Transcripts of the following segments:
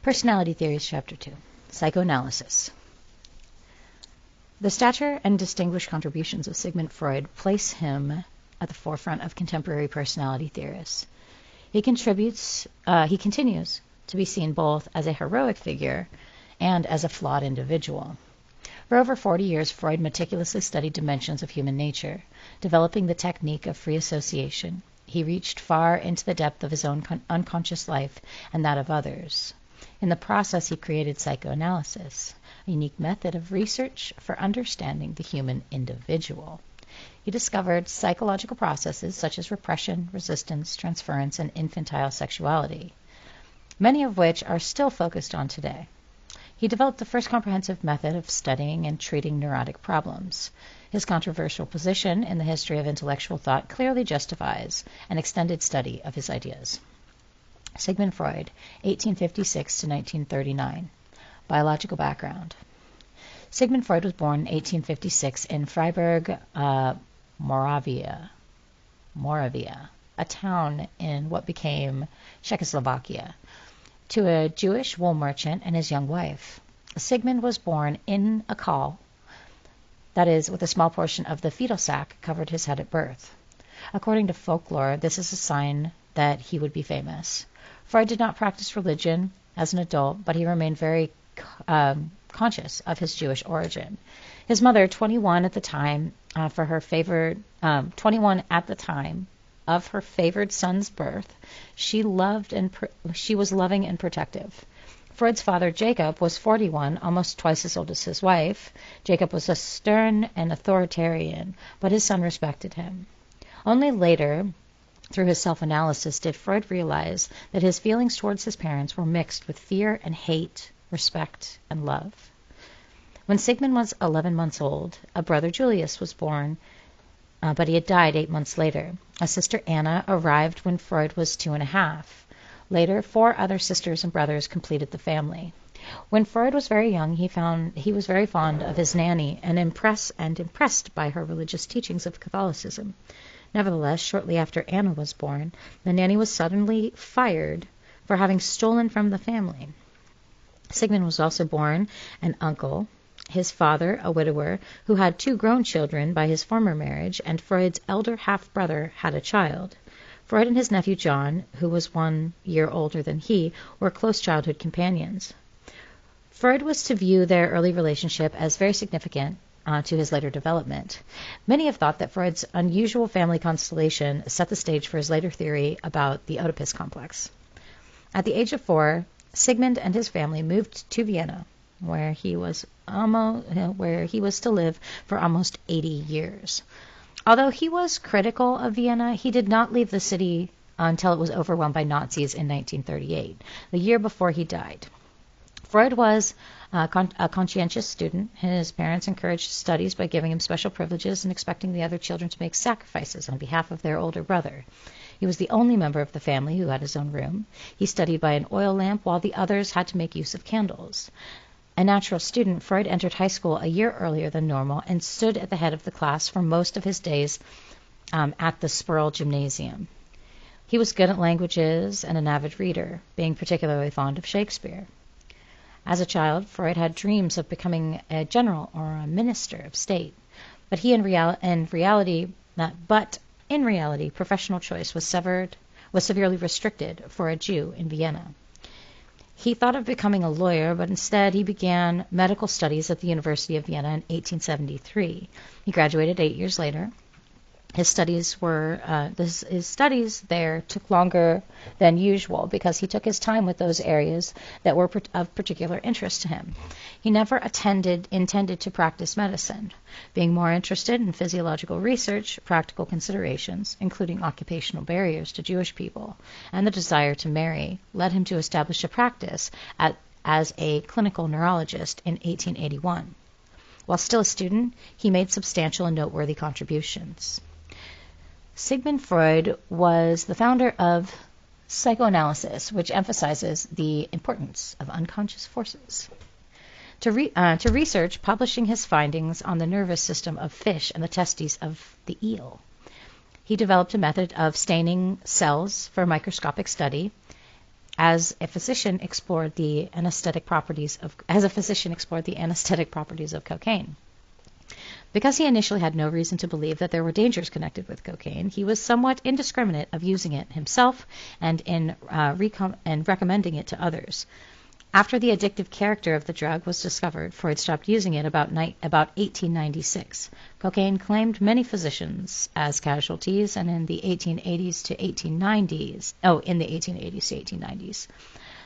Personality Theories, Chapter 2. Psychoanalysis. The stature and distinguished contributions of Sigmund Freud place him at the forefront of contemporary personality theorists. He continues to be seen both as a heroic figure and as a flawed individual. For over 40 years, Freud meticulously studied dimensions of human nature. Developing the technique of free association, he reached far into the depth of his own unconscious life and that of others. In the process, he created psychoanalysis, a unique method of research for understanding the human individual. He discovered psychological processes such as repression, resistance, transference, and infantile sexuality, many of which are still focused on today. He developed the first comprehensive method of studying and treating neurotic problems. His controversial position in the history of intellectual thought clearly justifies an extended study of his ideas. Sigmund Freud, 1856 to 1939. Biological background. Sigmund Freud was born in 1856 in Freiburg, Moravia, a town in what became Czechoslovakia, to a Jewish wool merchant and his young wife. Sigmund was born in a caul, that is, with a small portion of the fetal sac covered his head at birth. According to folklore, this is a sign that he would be famous. Freud did not practice religion as an adult, but he remained very conscious of his Jewish origin. His mother, 21 at the time of her favored son's birth, she was loving and protective. Freud's father, Jacob, was 41, almost twice as old as his wife. Jacob was a stern and authoritarian, but his son respected him. Only later, through his self-analysis, did Freud realize that his feelings towards his parents were mixed with fear and hate, respect and love. When Sigmund was 11 months old, a brother Julius was born, but he had died 8 months later. A sister Anna arrived when Freud was 2.5. Later, 4 other sisters and brothers completed the family. When Freud was very young, he was very fond of his nanny and impressed by her religious teachings of Catholicism. Nevertheless, shortly after Anna was born, the nanny was suddenly fired for having stolen from the family. Sigmund was also born an uncle, his father, a widower, who had 2 grown children by his former marriage, and Freud's elder half-brother had a child. Freud and his nephew John, who was 1 year older than he, were close childhood companions. Freud was to view their early relationship as very significant to his later development. Many have thought that Freud's unusual family constellation set the stage for his later theory about the Oedipus complex. At the age of 4, Sigmund and his family moved to Vienna, where he was to live for almost 80 years. Although he was critical of Vienna, he did not leave the city until it was overwhelmed by Nazis in 1938, the year before he died. Freud was a conscientious student. His parents encouraged studies by giving him special privileges and expecting the other children to make sacrifices on behalf of their older brother. He was the only member of the family who had his own room. He studied by an oil lamp, while the others had to make use of candles. A natural student, Freud entered high school a year earlier than normal and stood at the head of the class for most of his days at the Sperl Gymnasium. He was good at languages and an avid reader, being particularly fond of Shakespeare. As a child, Freud had dreams of becoming a general or a minister of state, but in reality, professional choice was severely restricted for a Jew in Vienna. He thought of becoming a lawyer, but instead he began medical studies at the University of Vienna in 1873. He graduated 8 years later. His studies there took longer than usual because he took his time with those areas that were of particular interest to him. He never intended to practice medicine, being more interested in physiological research, practical considerations, including occupational barriers to Jewish people, and the desire to marry, led him to establish a practice as a clinical neurologist in 1881. While still a student, he made substantial and noteworthy contributions. Sigmund Freud was the founder of psychoanalysis, which emphasizes the importance of unconscious forces. To research, publishing his findings on the nervous system of fish and the testes of the eel. He developed a method of staining cells for microscopic study as a physician explored the anesthetic properties of cocaine. Because he initially had no reason to believe that there were dangers connected with cocaine, he was somewhat indiscriminate of using it himself and in recommending it to others. After the addictive character of the drug was discovered, Freud stopped using it about 1896. Cocaine claimed many physicians as casualties, and in the 1880s to 1890s.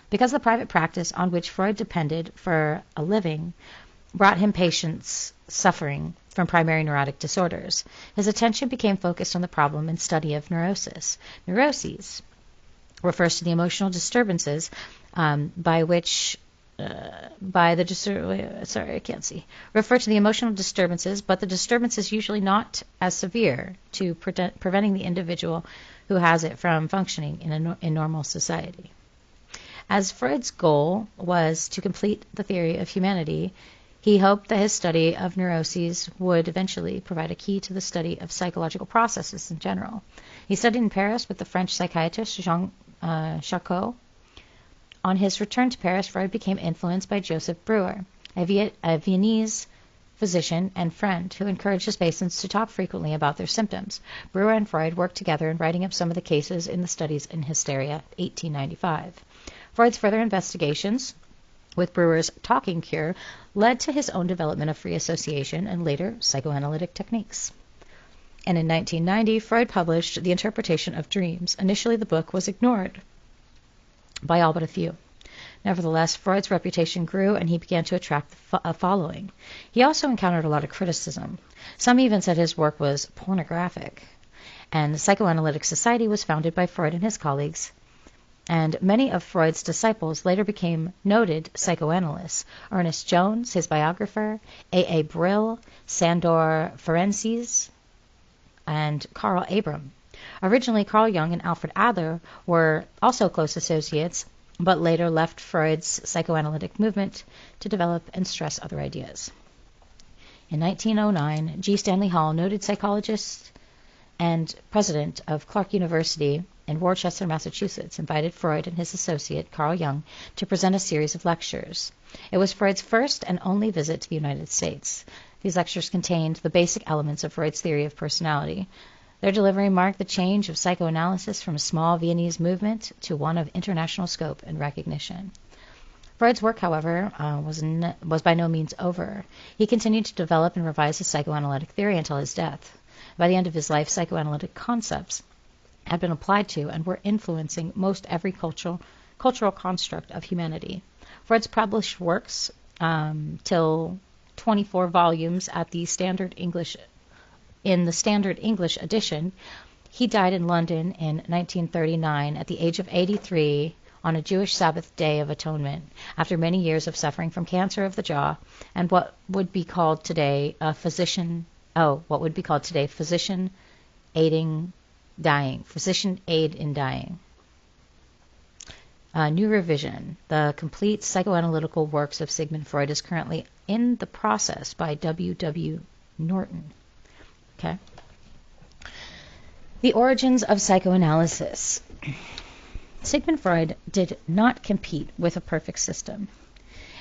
Because the private practice on which Freud depended for a living brought him patients suffering from primary neurotic disorders, his attention became focused on the problem and study of neurosis. Neuroses refers to the emotional disturbances refer to the emotional disturbances, but the disturbance is usually not as severe to preventing the individual who has it from functioning in normal society. As Freud's goal was to complete the theory of humanity, he hoped that his study of neuroses would eventually provide a key to the study of psychological processes in general. He studied in Paris with the French psychiatrist Jean Charcot. On his return to Paris, Freud became influenced by Joseph Breuer, a Viennese physician and friend who encouraged his patients to talk frequently about their symptoms. Breuer and Freud worked together in writing up some of the cases in the Studies in Hysteria, 1895. Freud's further investigations with Breuer's talking cure led to his own development of free association and later psychoanalytic techniques. And in 1990, Freud published The Interpretation of Dreams. Initially, the book was ignored by all but a few. Nevertheless, Freud's reputation grew and he began to attract a following. He also encountered a lot of criticism. Some even said his work was pornographic. And the Psychoanalytic Society was founded by Freud and his colleagues, and many of Freud's disciples later became noted psychoanalysts. Ernest Jones, his biographer, A.A. Brill, Sandor Ferenczi, and Carl Abram. Originally, Carl Jung and Alfred Adler were also close associates, but later left Freud's psychoanalytic movement to develop and stress other ideas. In 1909, G. Stanley Hall, noted psychologist and president of Clark University in Worcester, Massachusetts, invited Freud and his associate, Carl Jung, to present a series of lectures. It was Freud's first and only visit to the United States. These lectures contained the basic elements of Freud's theory of personality. Their delivery marked the change of psychoanalysis from a small Viennese movement to one of international scope and recognition. Freud's work, however, was by no means over. He continued to develop and revise his psychoanalytic theory until his death. By the end of his life, psychoanalytic concepts had been applied to and were influencing most every cultural construct of humanity. Freud's published works, till 24 volumes at the Standard English edition. He died in London in 1939 at the age of 83 on a Jewish Sabbath Day of Atonement, after many years of suffering from cancer of the jaw and what would be called today physician aid in dying. New revision. The complete psychoanalytical works of Sigmund Freud is currently in the process by W. Norton. Okay. The origins of psychoanalysis. Sigmund Freud did not compete with a perfect system.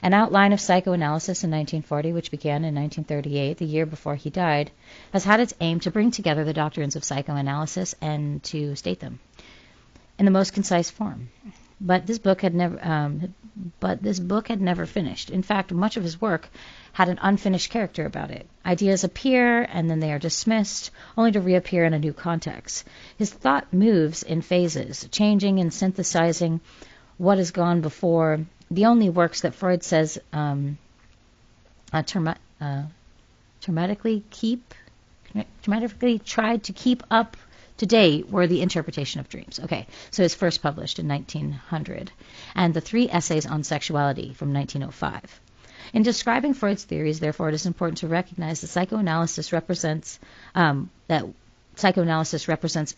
An outline of psychoanalysis in 1940, which began in 1938, the year before he died, has had its aim to bring together the doctrines of psychoanalysis and to state them in the most concise form. But this book had never finished. In fact, much of his work had an unfinished character about it. Ideas appear and then they are dismissed, only to reappear in a new context. His thought moves in phases, changing and synthesizing what has gone before. The only works that Freud says dramatically tried to keep up to date were The Interpretation of Dreams. Okay, so it's first published in 1900, and the 3 essays on sexuality from 1905. In describing Freud's theories, therefore, it is important to recognize that psychoanalysis represents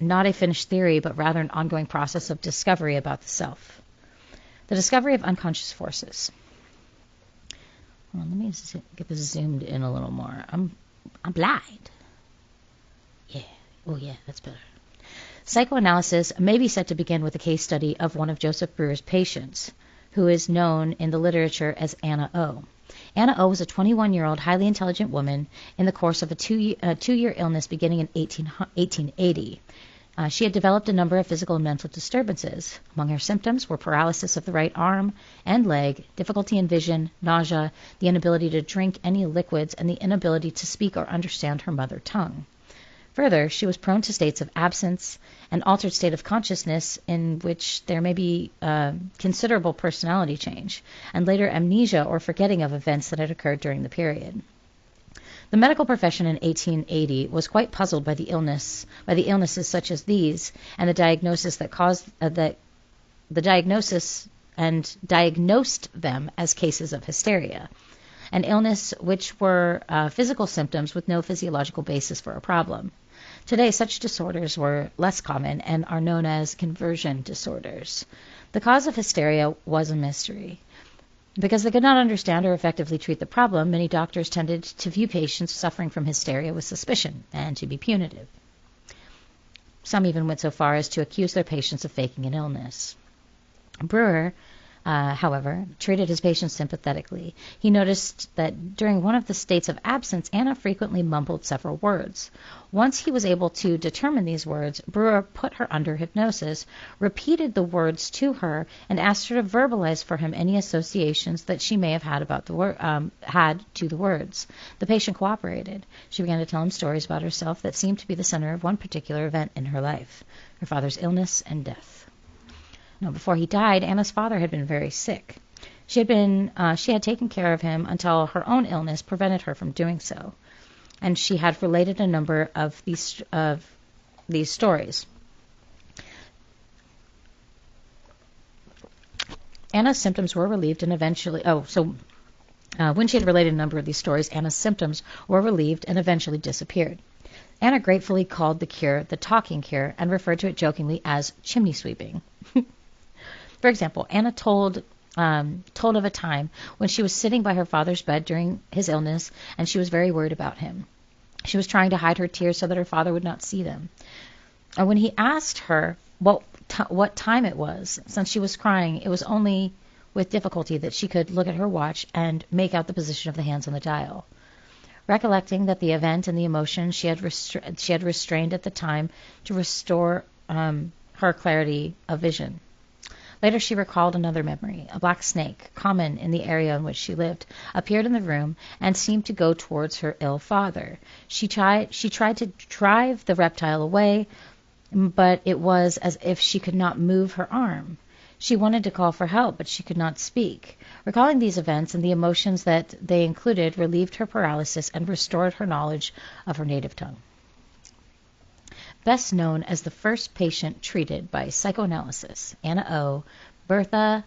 not a finished theory, but rather an ongoing process of discovery about the self. The discovery of unconscious forces. Hold on, let me get this zoomed in a little more. I'm blind. Yeah. Oh, yeah, that's better. Psychoanalysis may be said to begin with a case study of one of Joseph Breuer's patients, who is known in the literature as Anna O. Anna O was a 21-year-old, highly intelligent woman in the course of a two-year illness beginning in 1880. She had developed a number of physical and mental disturbances. Among her symptoms were paralysis of the right arm and leg, difficulty in vision, nausea, the inability to drink any liquids, and the inability to speak or understand her mother tongue. Further, she was prone to states of absence, an altered state of consciousness in which there may be considerable personality change, and later amnesia or forgetting of events that had occurred during the period. The medical profession in 1880 was quite puzzled by the illnesses such as these, and the diagnosis that caused the diagnosis and diagnosed them as cases of hysteria, an illness which were physical symptoms with no physiological basis for a problem. Today, such disorders were less common and are known as conversion disorders. The cause of hysteria was a mystery. Because they could not understand or effectively treat the problem, many doctors tended to view patients suffering from hysteria with suspicion and to be punitive. Some even went so far as to accuse their patients of faking an illness. Breuer, however, treated his patients sympathetically. He noticed that during one of the states of absence, Anna frequently mumbled several words. Once he was able to determine these words, Breuer put her under hypnosis, repeated the words to her, and asked her to verbalize for him any associations that she may have had about had to the words. The patient cooperated. She began to tell him stories about herself that seemed to be the center of one particular event in her life, her father's illness and death. Now, before he died, Anna's father had been very sick. She had taken care of him until her own illness prevented her from doing so, and she had related a number of these stories. Anna's symptoms were relieved and eventually. When she had related a number of these stories, Anna's symptoms were relieved and eventually disappeared. Anna gratefully called the cure the talking cure and referred to it jokingly as chimney sweeping. For example, Anna told of a time when she was sitting by her father's bed during his illness, and she was very worried about him. She was trying to hide her tears so that her father would not see them. And when he asked her what time it was, since she was crying, it was only with difficulty that she could look at her watch and make out the position of the hands on the dial. Recollecting that the event and the emotion she had restrained at the time to restore her clarity of vision. Later, she recalled another memory. A black snake, common in the area in which she lived, appeared in the room and seemed to go towards her ill father. She tried to drive the reptile away, but it was as if she could not move her arm. She wanted to call for help, but she could not speak. Recalling these events and the emotions that they included relieved her paralysis and restored her knowledge of her native tongue. Best known as the first patient treated by psychoanalysis, Anna O. Bertha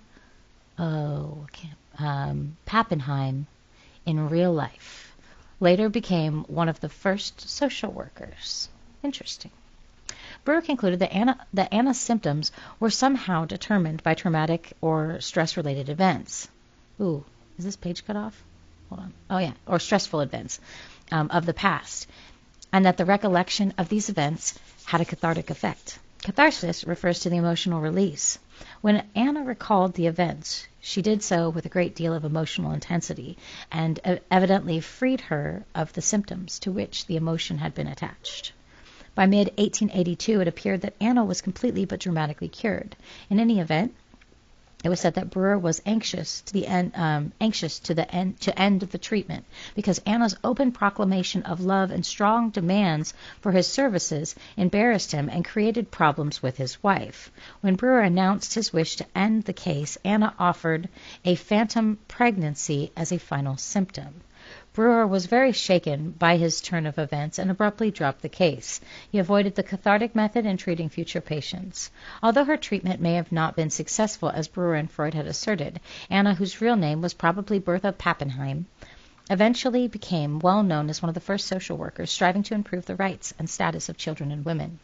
Pappenheim in real life, later became one of the first social workers. Interesting. Breuer concluded that Anna's symptoms were somehow determined by traumatic or stress-related events. Ooh, is this page cut off? Hold on. Oh, yeah, or stressful events of the past, and that the recollection of these events had a cathartic effect. Catharsis refers to the emotional release. When Anna recalled the events, she did so with a great deal of emotional intensity, and evidently freed her of the symptoms to which the emotion had been attached. By mid-1882, it appeared that Anna was completely but dramatically cured. In any event, it was said that Breuer was anxious to end the treatment, because Anna's open proclamation of love and strong demands for his services embarrassed him and created problems with his wife. When Breuer announced his wish to end the case, Anna offered a phantom pregnancy as a final symptom. Breuer was very shaken by his turn of events and abruptly dropped the case. He avoided the cathartic method in treating future patients. Although her treatment may have not been successful, as Breuer and Freud had asserted, Anna, whose real name was probably Bertha Pappenheim, eventually became well known as one of the first social workers striving to improve the rights and status of children and women.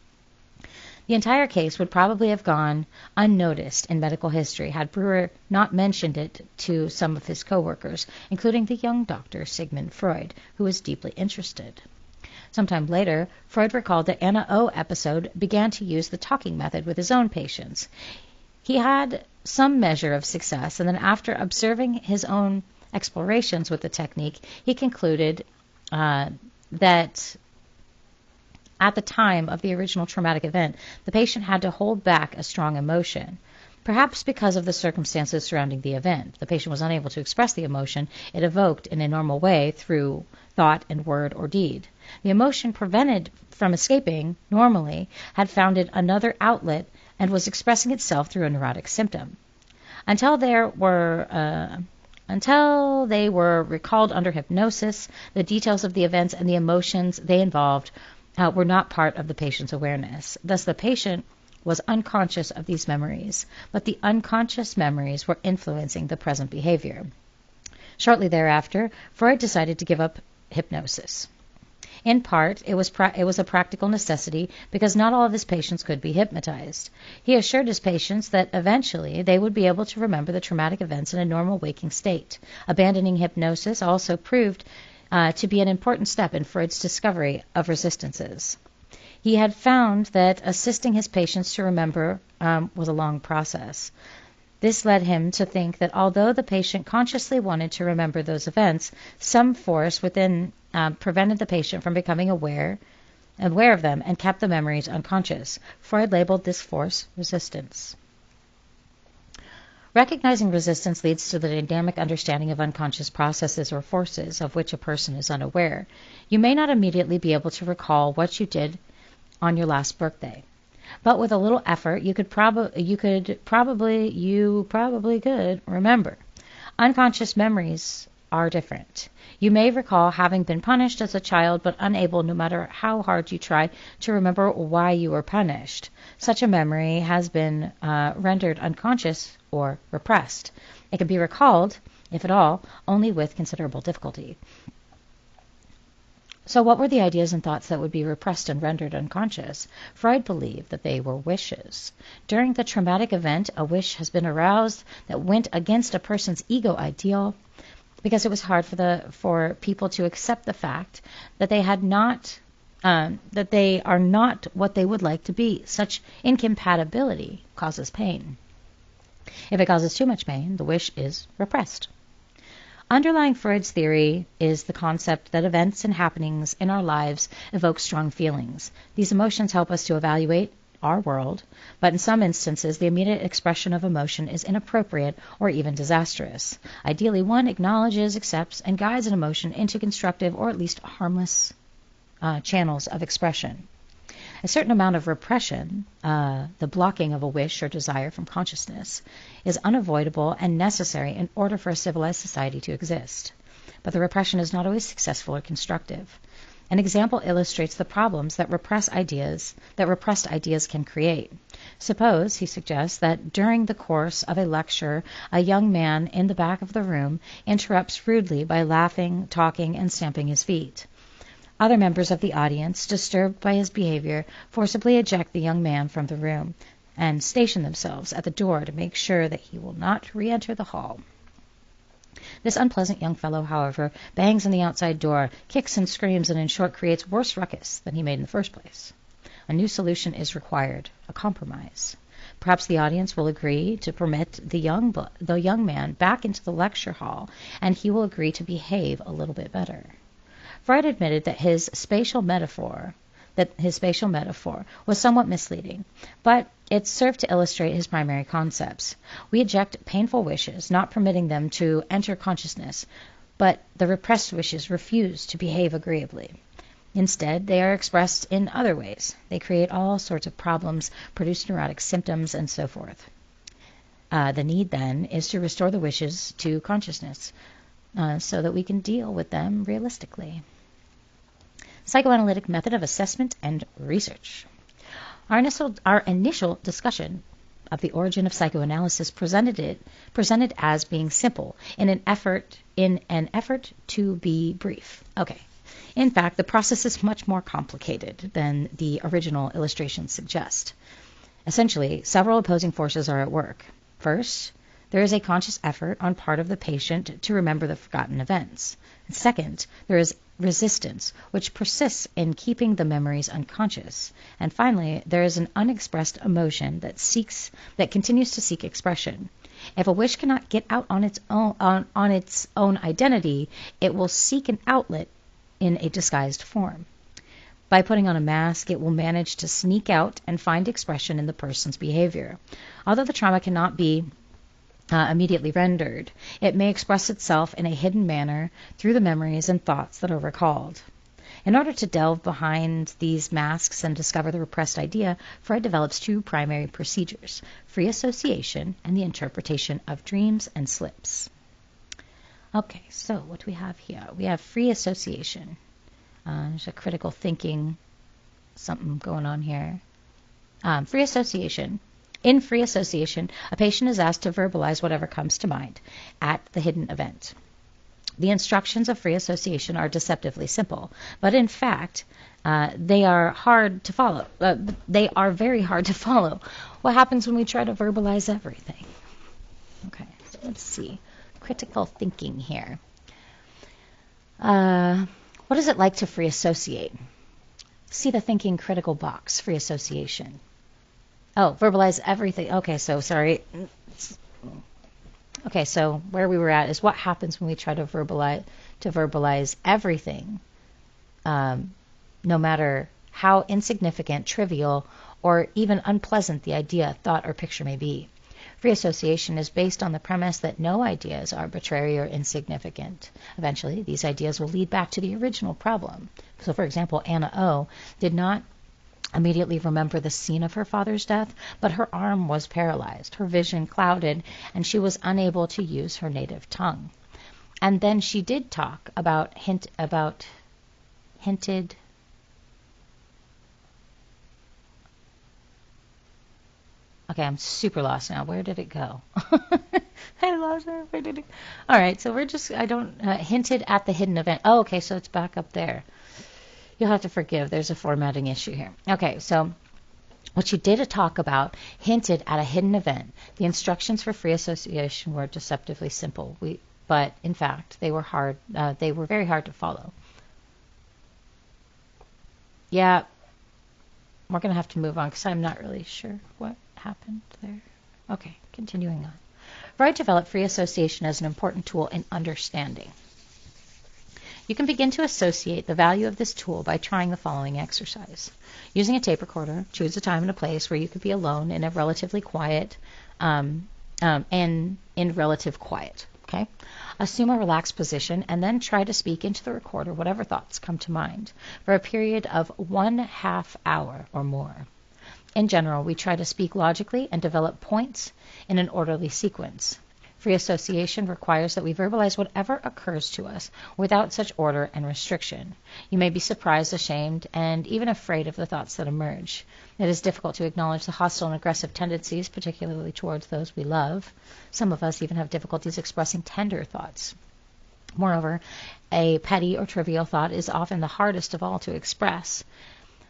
The entire case would probably have gone unnoticed in medical history had Breuer not mentioned it to some of his co-workers, including the young doctor Sigmund Freud, who was deeply interested. Sometime later, Freud recalled that M.L.A. episode began to use the talking method with his own patients. He had some measure of success, and then after observing his own explorations with the technique, he concluded that at the time of the original traumatic event, the patient had to hold back a strong emotion. Perhaps because of the circumstances surrounding the event, the patient was unable to express the emotion it evoked in a normal way through thought and word or deed. The emotion prevented from escaping normally had found another outlet and was expressing itself through a neurotic symptom. Until they were recalled under hypnosis, the details of the events and the emotions they involved were not part of the patient's awareness. Thus, the patient was unconscious of these memories, but the unconscious memories were influencing the present behavior. Shortly thereafter, Freud decided to give up hypnosis. In part, it was a practical necessity because not all of his patients could be hypnotized. He assured his patients that eventually they would be able to remember the traumatic events in a normal waking state. Abandoning hypnosis also proved to be an important step in Freud's discovery of resistances. He had found that assisting his patients to remember was a long process. This led him to think that although the patient consciously wanted to remember those events, some force within prevented the patient from becoming aware of them and kept the memories unconscious. Freud labeled this force resistance. Recognizing resistance leads to the dynamic understanding of unconscious processes or forces of which a person is unaware. You may not immediately be able to recall what you did on your last birthday, but with a little effort, you probably could remember. Unconscious memories are different. You may recall having been punished as a child, but unable, no matter how hard you try, to remember why you were punished. Such a memory has been rendered unconscious or repressed. It can be recalled, if at all, only with considerable difficulty. So what were the ideas and thoughts that would be repressed and rendered unconscious? Freud believed that they were wishes. During the traumatic event, a wish has been aroused that went against a person's ego ideal because it was hard for people to accept the fact that they are not what they would like to be. Such incompatibility causes pain. If it causes too much pain, the wish is repressed. Underlying Freud's theory is the concept that events and happenings in our lives evoke strong feelings. These emotions help us to evaluate our world, but in some instances the immediate expression of emotion is inappropriate or even disastrous. Ideally, one acknowledges, accepts, and guides an emotion into constructive or at least harmless channels of expression. A certain amount of repression, the blocking of a wish or desire from consciousness, is unavoidable and necessary in order for a civilized society to exist. But the repression is not always successful or constructive. An example illustrates the problems that repressed ideas can create. Suppose, he suggests, that during the course of a lecture, a young man in the back of the room interrupts rudely by laughing, talking, and stamping his feet. Other members of the audience, disturbed by his behavior, forcibly eject the young man from the room and station themselves at the door to make sure that he will not re-enter the hall. This unpleasant young fellow, however, bangs on the outside door, kicks and screams, and in short creates worse ruckus than he made in the first place. A new solution is required, a compromise. Perhaps the audience will agree to permit the young man back into the lecture hall, and he will agree to behave a little bit better. Freud admitted that his spatial metaphor was somewhat misleading, but it served to illustrate his primary concepts. We eject painful wishes, not permitting them to enter consciousness, but the repressed wishes refuse to behave agreeably. Instead, they are expressed in other ways. They create all sorts of problems, produce neurotic symptoms, and so forth. The need, then, is to restore the wishes to consciousness so that we can deal with them realistically. Psychoanalytic method of assessment and research. Our initial discussion of the origin of psychoanalysis presented as being simple in an effort to be brief. Okay. In fact, the process is much more complicated than the original illustrations suggest. Essentially, several opposing forces are at work. First, There is a conscious effort on part of the patient to remember the forgotten events. And second, there is resistance, which persists in keeping the memories unconscious. And finally, there is an unexpressed emotion that continues to seek expression. If a wish cannot get out on its own identity, it will seek an outlet in a disguised form. By putting on a mask, it will manage to sneak out and find expression in the person's behavior. Although the trauma cannot be immediately rendered, it may express itself in a hidden manner through the memories and thoughts that are recalled. In order to delve behind these masks and discover the repressed idea, Freud develops two primary procedures: free association and the interpretation of dreams and slips. Okay, so what do we have here? We have free association. There's a critical thinking, something going on here. Free association. In free association, a patient is asked to verbalize whatever comes to mind at the hidden event. The instructions of free association are deceptively simple, but in fact, they are hard to follow. They are very hard to follow. What happens when we try to verbalize everything? Okay, so let's see. Critical thinking here. What is it like to free associate? See the thinking critical box, free association. Oh, verbalize everything. Okay, so sorry. Okay, so where we were at is what happens when we try to verbalize everything, no matter how insignificant, trivial, or even unpleasant the idea, thought, or picture may be. Free association is based on the premise that no idea is arbitrary or insignificant. Eventually, these ideas will lead back to the original problem. So, for example, Anna O. did not immediately remember the scene of her father's death, but her arm was paralyzed, her vision clouded, and she was unable to use her native tongue. And then she did talk about hinted. Okay, I'm super lost now. Where did it go? I lost it. Where did it? All right, so hinted at the hidden event. Oh, okay, so it's back up there. You'll have to forgive. There's a formatting issue here. Okay, so what you did talk about hinted at a hidden event. The instructions for free association were deceptively simple, but in fact they were hard. They were very hard to follow. Yeah, we're going to have to move on because I'm not really sure what happened there. Okay, continuing on. Freud developed free association as an important tool in understanding. You can begin to associate the value of this tool by trying the following exercise. Using a tape recorder, choose a time and a place where you could be alone in a relatively quiet, in relative quiet. Okay? Assume a relaxed position and then try to speak into the recorder whatever thoughts come to mind for a period of 1/2 hour or more. In general, we try to speak logically and develop points in an orderly sequence. Free association requires that we verbalize whatever occurs to us without such order and restriction. You may be surprised, ashamed, and even afraid of the thoughts that emerge. It is difficult to acknowledge the hostile and aggressive tendencies, particularly towards those we love. Some of us even have difficulties expressing tender thoughts. Moreover, a petty or trivial thought is often the hardest of all to express.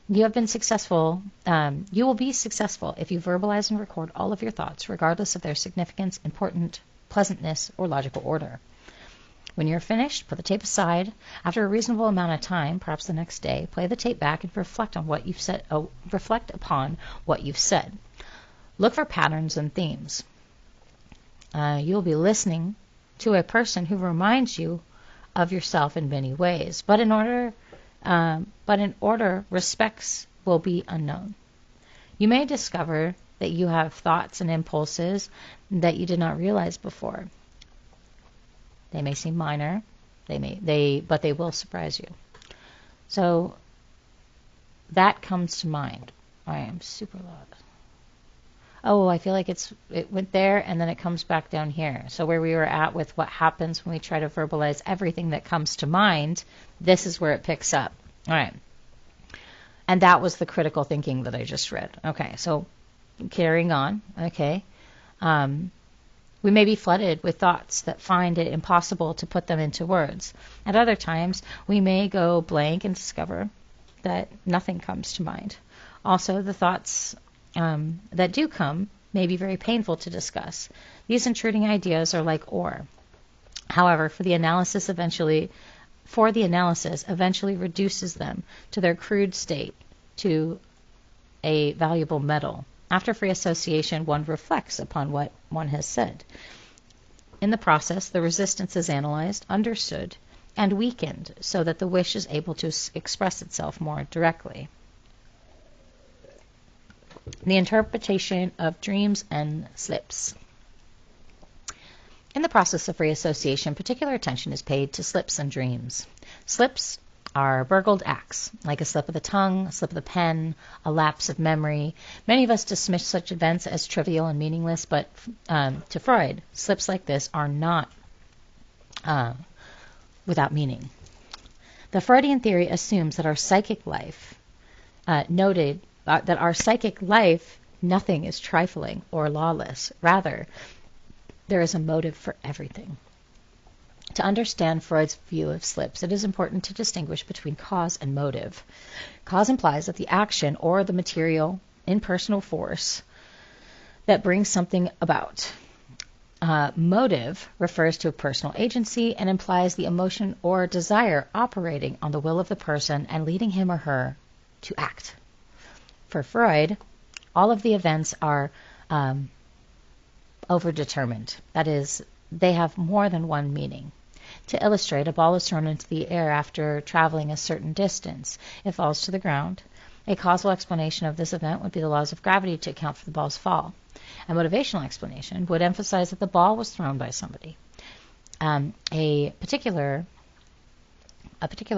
You will be successful if you verbalize and record all of your thoughts, regardless of their significance, pleasantness, or logical order. When you're finished, put the tape aside. After a reasonable amount of time, perhaps the next day, play the tape back and reflect upon what you've said. Look for patterns and themes. You'll be listening to a person who reminds you of yourself in many ways, but in order, respects will be unknown. You may discover that you have thoughts and impulses that you did not realize before. They may seem minor, but they will surprise you. So that comes to mind. I am super loud. Oh, I feel like it went there and then it comes back down here. So where we were at with what happens when we try to verbalize everything that comes to mind, this is where it picks up. All right. And that was the critical thinking that I just read. Okay, so carrying on. Okay. We may be flooded with thoughts that find it impossible to put them into words. At other times, we may go blank and discover that nothing comes to mind. Also, the thoughts that do come may be very painful to discuss. These intruding ideas are like ore. However, the analysis eventually reduces them to their crude state, to a valuable metal. After free association, one reflects upon what one has said. In the process, the resistance is analyzed, understood, and weakened so that the wish is able to express itself more directly. The interpretation of dreams and slips. In the process of free association, particular attention is paid to slips and dreams. Slips are burgled acts, like a slip of the tongue, a slip of the pen, a lapse of memory. Many of us dismiss such events as trivial and meaningless, but to Freud, slips like this are not without meaning. The Freudian theory assumes that our psychic life, nothing is trifling or lawless. Rather, there is a motive for everything. To understand Freud's view of slips, it is important to distinguish between cause and motive. Cause implies that the action or the material, impersonal force that brings something about. Motive refers to a personal agency and implies the emotion or desire operating on the will of the person and leading him or her to act. For Freud, all of the events are overdetermined. That is, they have more than one meaning. To illustrate, a ball is thrown into the air after traveling a certain distance. It falls to the ground. A causal explanation of this event would be the laws of gravity to account for the ball's fall. A motivational explanation would emphasize that the ball was thrown by somebody. A particular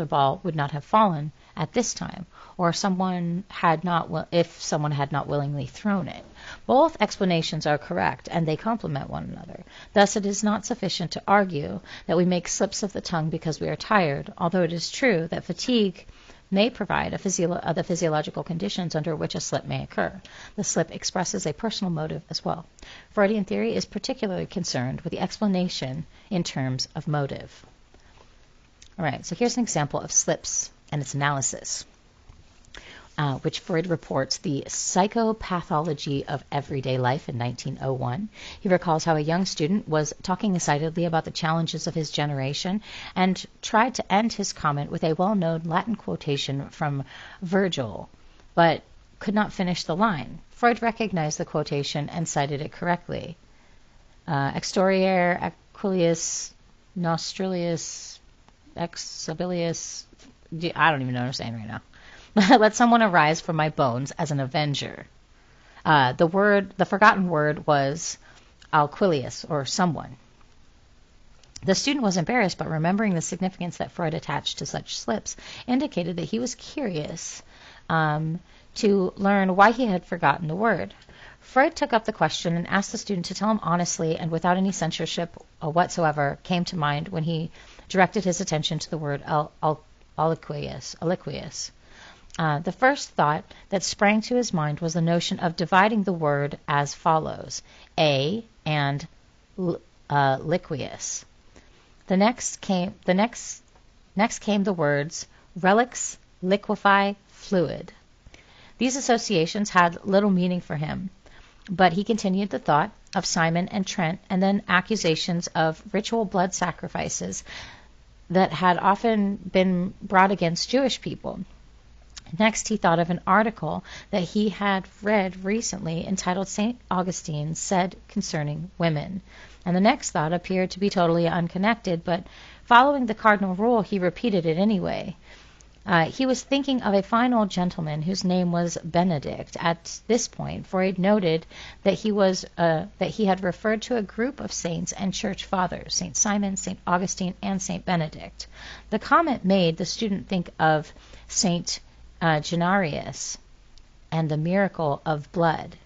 ball would not have fallen at this time, or if someone had not willingly thrown it. Both explanations are correct, and they complement one another. Thus, it is not sufficient to argue that we make slips of the tongue because we are tired, although it is true that fatigue may provide the physiological conditions under which a slip may occur. The slip expresses a personal motive as well. Freudian theory is particularly concerned with the explanation in terms of motive. All right, so here's an example of slips and its analysis, which Freud reports the Psychopathology of Everyday Life in 1901. He recalls how a young student was talking excitedly about the challenges of his generation and tried to end his comment with a well-known Latin quotation from Virgil, but could not finish the line. Freud recognized the quotation and cited it correctly. Extoriare Aquilius Nostrilius Exabilius. I don't even know what I'm saying right now. Let someone arise from my bones as an avenger. The forgotten word was Alquilius, or someone. The student was embarrassed, but remembering the significance that Freud attached to such slips, indicated that he was curious to learn why he had forgotten the word. Freud took up the question and asked the student to tell him honestly and without any censorship whatsoever came to mind when he directed his attention to the word aliquis. The first thought that sprang to his mind was the notion of dividing the word as follows: a and liqueus. Next came the words relics, liquefy, fluid. These associations had little meaning for him, but he continued the thought of Simon and Trent, and then accusations of ritual blood sacrifices that had often been brought against Jewish people. Next, he thought of an article that he had read recently entitled St. Augustine Said Concerning Women. And the next thought appeared to be totally unconnected, but following the cardinal rule, he repeated it anyway. He was thinking of a fine old gentleman whose name was Benedict. At this point, Freud noted that he had referred to a group of saints and church fathers: St. Simon, St. Augustine, and St. Benedict. The comment made the student think of St. Genarius and the miracle of blood.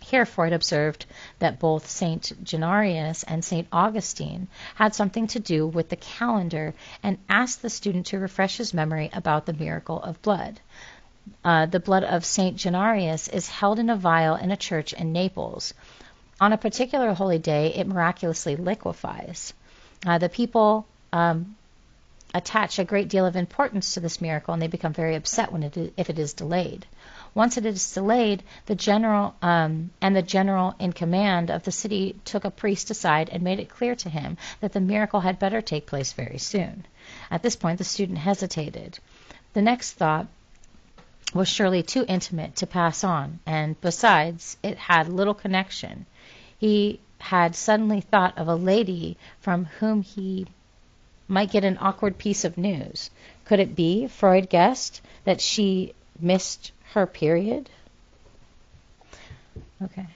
Here Freud observed that both St. Genarius and St. Augustine had something to do with the calendar and asked the student to refresh his memory about the miracle of blood. The blood of St. Genarius is held in a vial in a church in Naples. On a particular holy day, it miraculously liquefies. The people attach a great deal of importance to this miracle, and they become very upset if it is delayed. Once it is delayed, the general in command of the city took a priest aside and made it clear to him that the miracle had better take place very soon. At this point, the student hesitated. The next thought was surely too intimate to pass on, and besides, it had little connection. He had suddenly thought of a lady from whom he might get an awkward piece of news. Could it be, Freud guessed, that she missed her period? Okay.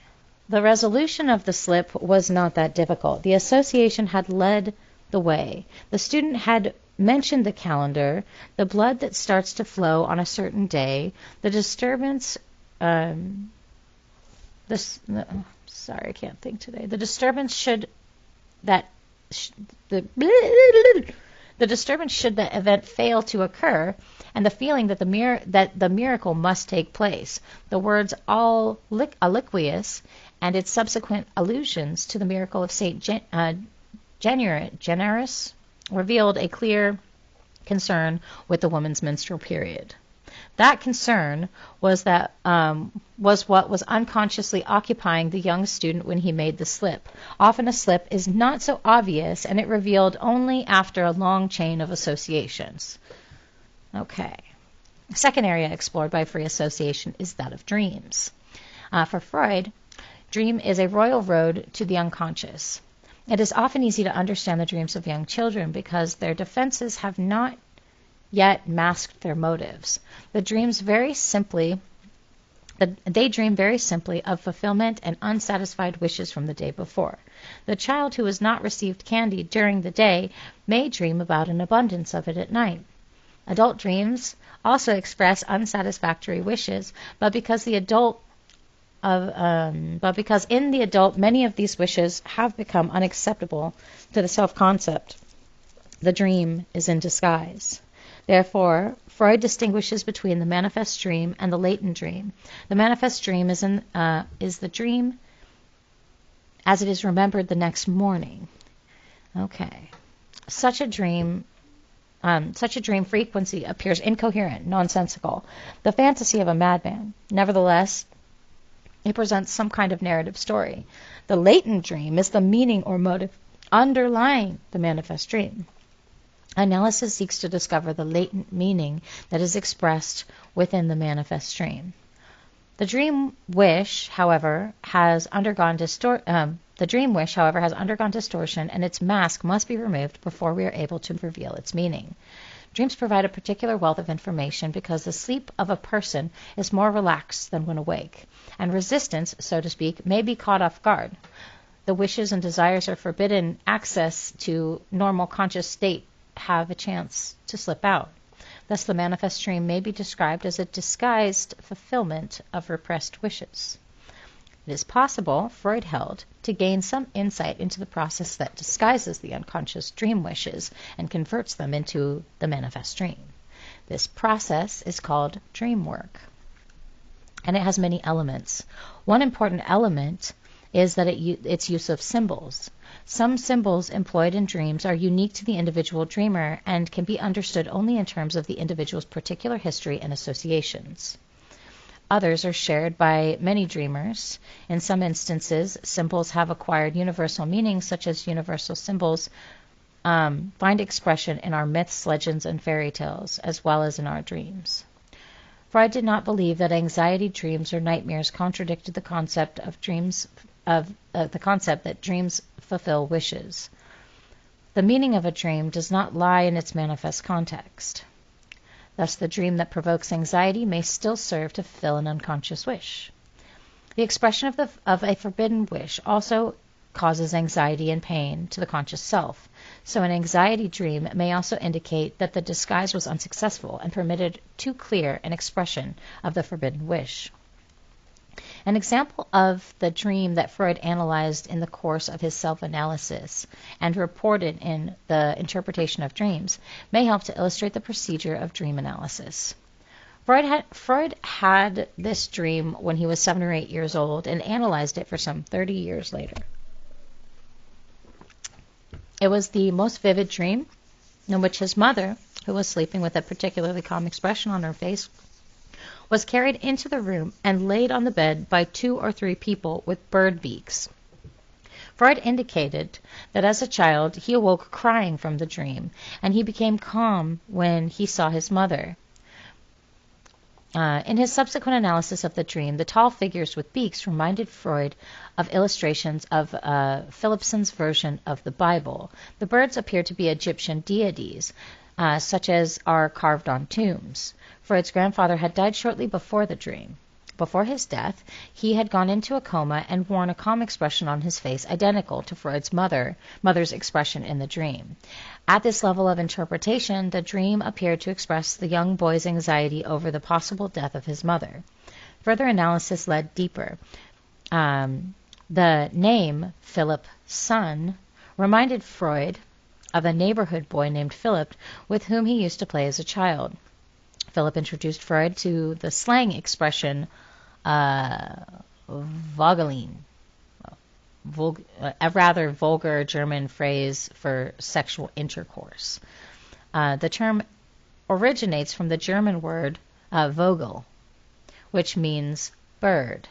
The resolution of the slip was not that difficult. The association had led the way. The student had mentioned the calendar, the blood that starts to flow on a certain day, the disturbance. Sorry, I can't think today. The disturbance should the disturbance should the event fail to occur, and the feeling that the miracle must take place. The words all aliquis and its subsequent allusions to the miracle of Saint Generis revealed a clear concern with the woman's menstrual period. That concern was what was unconsciously occupying the young student when he made the slip. Often a slip is not so obvious, and it revealed only after a long chain of associations. Okay. The second area explored by free association is that of dreams. For Freud, dream is a royal road to the unconscious. It is often easy to understand the dreams of young children because their defenses have not yet masked their motives. They dream very simply of fulfillment and unsatisfied wishes from the day before. The child who has not received candy during the day may dream about an abundance of it at night. Adult dreams also express unsatisfactory wishes, but because in the adult many of these wishes have become unacceptable to the self-concept, the dream is in disguise. Therefore, Freud distinguishes between the manifest dream and the latent dream. The manifest dream is the dream as it is remembered the next morning. Okay. Such a dream frequency appears incoherent, nonsensical, the fantasy of a madman. Nevertheless, it presents some kind of narrative story. The latent dream is the meaning or motive underlying the manifest dream. Analysis seeks to discover the latent meaning that is expressed within the manifest dream. The dream wish, however, has undergone distortion, and its mask must be removed before we are able to reveal its meaning. Dreams provide a particular wealth of information because the sleep of a person is more relaxed than when awake, and resistance, so to speak, may be caught off guard. The wishes and desires are forbidden access to normal conscious state have a chance to slip out. Thus, the manifest dream may be described as a disguised fulfillment of repressed wishes. It is possible, Freud held, to gain some insight into the process that disguises the unconscious dream wishes and converts them into the manifest dream. This process is called dream work, and it has many elements. One important element is that its use of symbols. Some symbols employed in dreams are unique to the individual dreamer and can be understood only in terms of the individual's particular history and associations. Others are shared by many dreamers. In some instances, symbols have acquired universal meanings, such as universal symbols find expression in our myths, legends, and fairy tales, as well as in our dreams. Freud did not believe that anxiety dreams or nightmares contradicted the concept that dreams fulfill wishes. The meaning of a dream does not lie in its manifest context. Thus, the dream that provokes anxiety may still serve to fulfill an unconscious wish. The expression of a forbidden wish also causes anxiety and pain to the conscious self. So an anxiety dream may also indicate that the disguise was unsuccessful and permitted too clear an expression of the forbidden wish. An example of the dream that Freud analyzed in the course of his self-analysis and reported in the Interpretation of Dreams may help to illustrate the procedure of dream analysis. Freud had this dream when he was 7 or 8 years old and analyzed it for some 30 years later. It was the most vivid dream in which his mother, who was sleeping with a particularly calm expression on her face, was carried into the room and laid on the bed by 2 or 3 people with bird beaks. Freud indicated that as a child he awoke crying from the dream, and he became calm when he saw his mother. In his subsequent analysis of the dream, the tall figures with beaks reminded Freud of illustrations of Philippson's version of the Bible. The birds appear to be Egyptian deities, such as are carved on tombs. Freud's grandfather had died shortly before the dream. Before his death, he had gone into a coma and worn a calm expression on his face identical to Freud's mother's expression in the dream. At this level of interpretation, the dream appeared to express the young boy's anxiety over the possible death of his mother. Further analysis led deeper. The name Philip Son reminded Freud of a neighborhood boy named Philip with whom he used to play as a child. Philip introduced Freud to the slang expression Vogelin, a rather vulgar German phrase for sexual intercourse. The term originates from the German word Vogel, which means bird.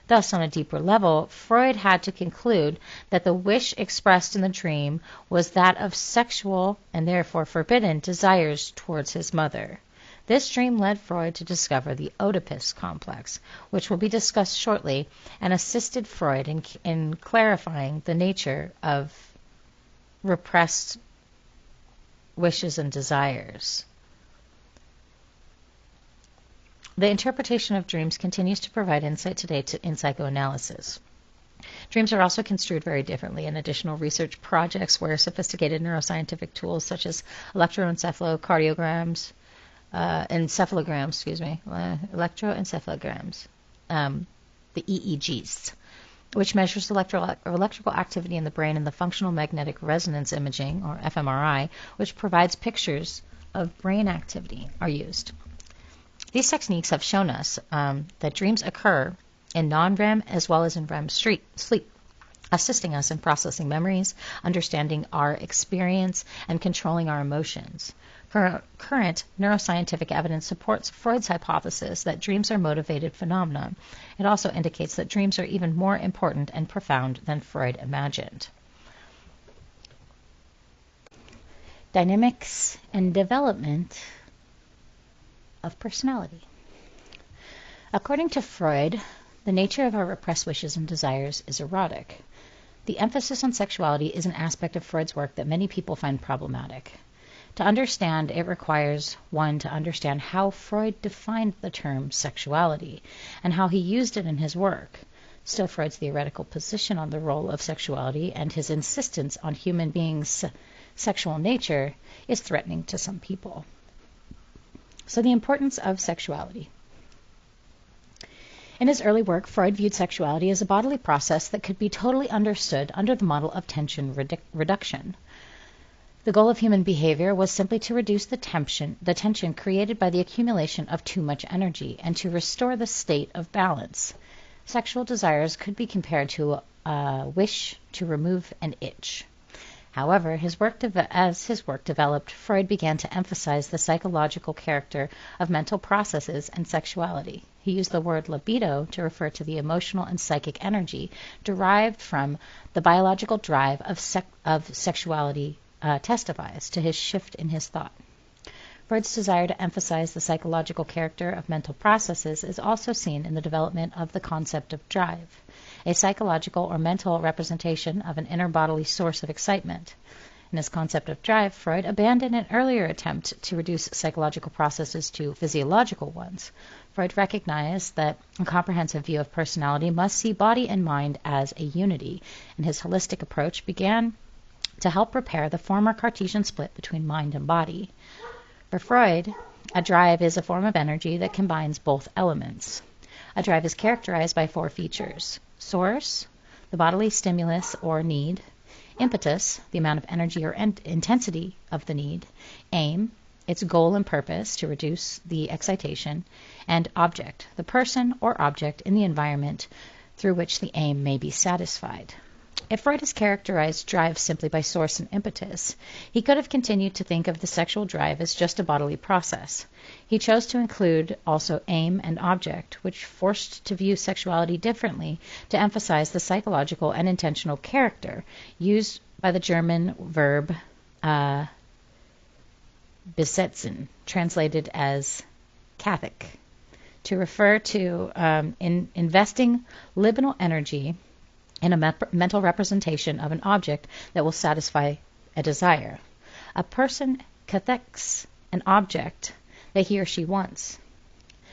Thus, on a deeper level, Freud had to conclude that the wish expressed in the dream was that of sexual and therefore forbidden desires towards his mother. This dream led Freud to discover the Oedipus complex, which will be discussed shortly, and assisted Freud in clarifying the nature of repressed wishes and desires. The interpretation of dreams continues to provide insight today in psychoanalysis. Dreams are also construed very differently in additional research projects where sophisticated neuroscientific tools such as electroencephalograms, the EEGs, which measures electrical activity in the brain, and the functional magnetic resonance imaging, or fMRI, which provides pictures of brain activity, are used. These techniques have shown us that dreams occur in non-REM as well as in REM sleep, assisting us in processing memories, understanding our experience, and controlling our emotions. Current neuroscientific evidence supports Freud's hypothesis that dreams are motivated phenomena. It also indicates that dreams are even more important and profound than Freud imagined. Dynamics and development of personality. According to Freud, the nature of our repressed wishes and desires is erotic. The emphasis on sexuality is an aspect of Freud's work that many people find problematic. To understand it requires one to understand how Freud defined the term sexuality and how he used it in his work. Still, Freud's theoretical position on the role of sexuality and his insistence on human beings' sexual nature is threatening to some people. So, the importance of sexuality. In his early work, Freud viewed sexuality as a bodily process that could be totally understood under the model of tension reduction. The goal of human behavior was simply to reduce the tension created by the accumulation of too much energy and to restore the state of balance. Sexual desires could be compared to a wish to remove an itch. However, as his work developed, Freud began to emphasize the psychological character of mental processes and sexuality. He used the word libido to refer to the emotional and psychic energy derived from the biological drive of sexuality testifies to his shift in his thought. Freud's desire to emphasize the psychological character of mental processes is also seen in the development of the concept of drive, a psychological or mental representation of an inner bodily source of excitement. In his concept of drive, Freud abandoned an earlier attempt to reduce psychological processes to physiological ones. Freud recognized that a comprehensive view of personality must see body and mind as a unity, and his holistic approach began to help repair the former Cartesian split between mind and body. For Freud, a drive is a form of energy that combines both elements. A drive is characterized by 4 features: source, the bodily stimulus or need; impetus, the amount of energy or intensity of the need; aim, its goal and purpose to reduce the excitation; and object, the person or object in the environment through which the aim may be satisfied. If Freud has characterized drive simply by source and impetus, he could have continued to think of the sexual drive as just a bodily process. He chose to include also aim and object, which forced to view sexuality differently to emphasize the psychological and intentional character used by the German verb besitzen, translated as Catholic, to refer to investing libidinal energy in a mental representation of an object that will satisfy a desire. A person cathects an object that he or she wants.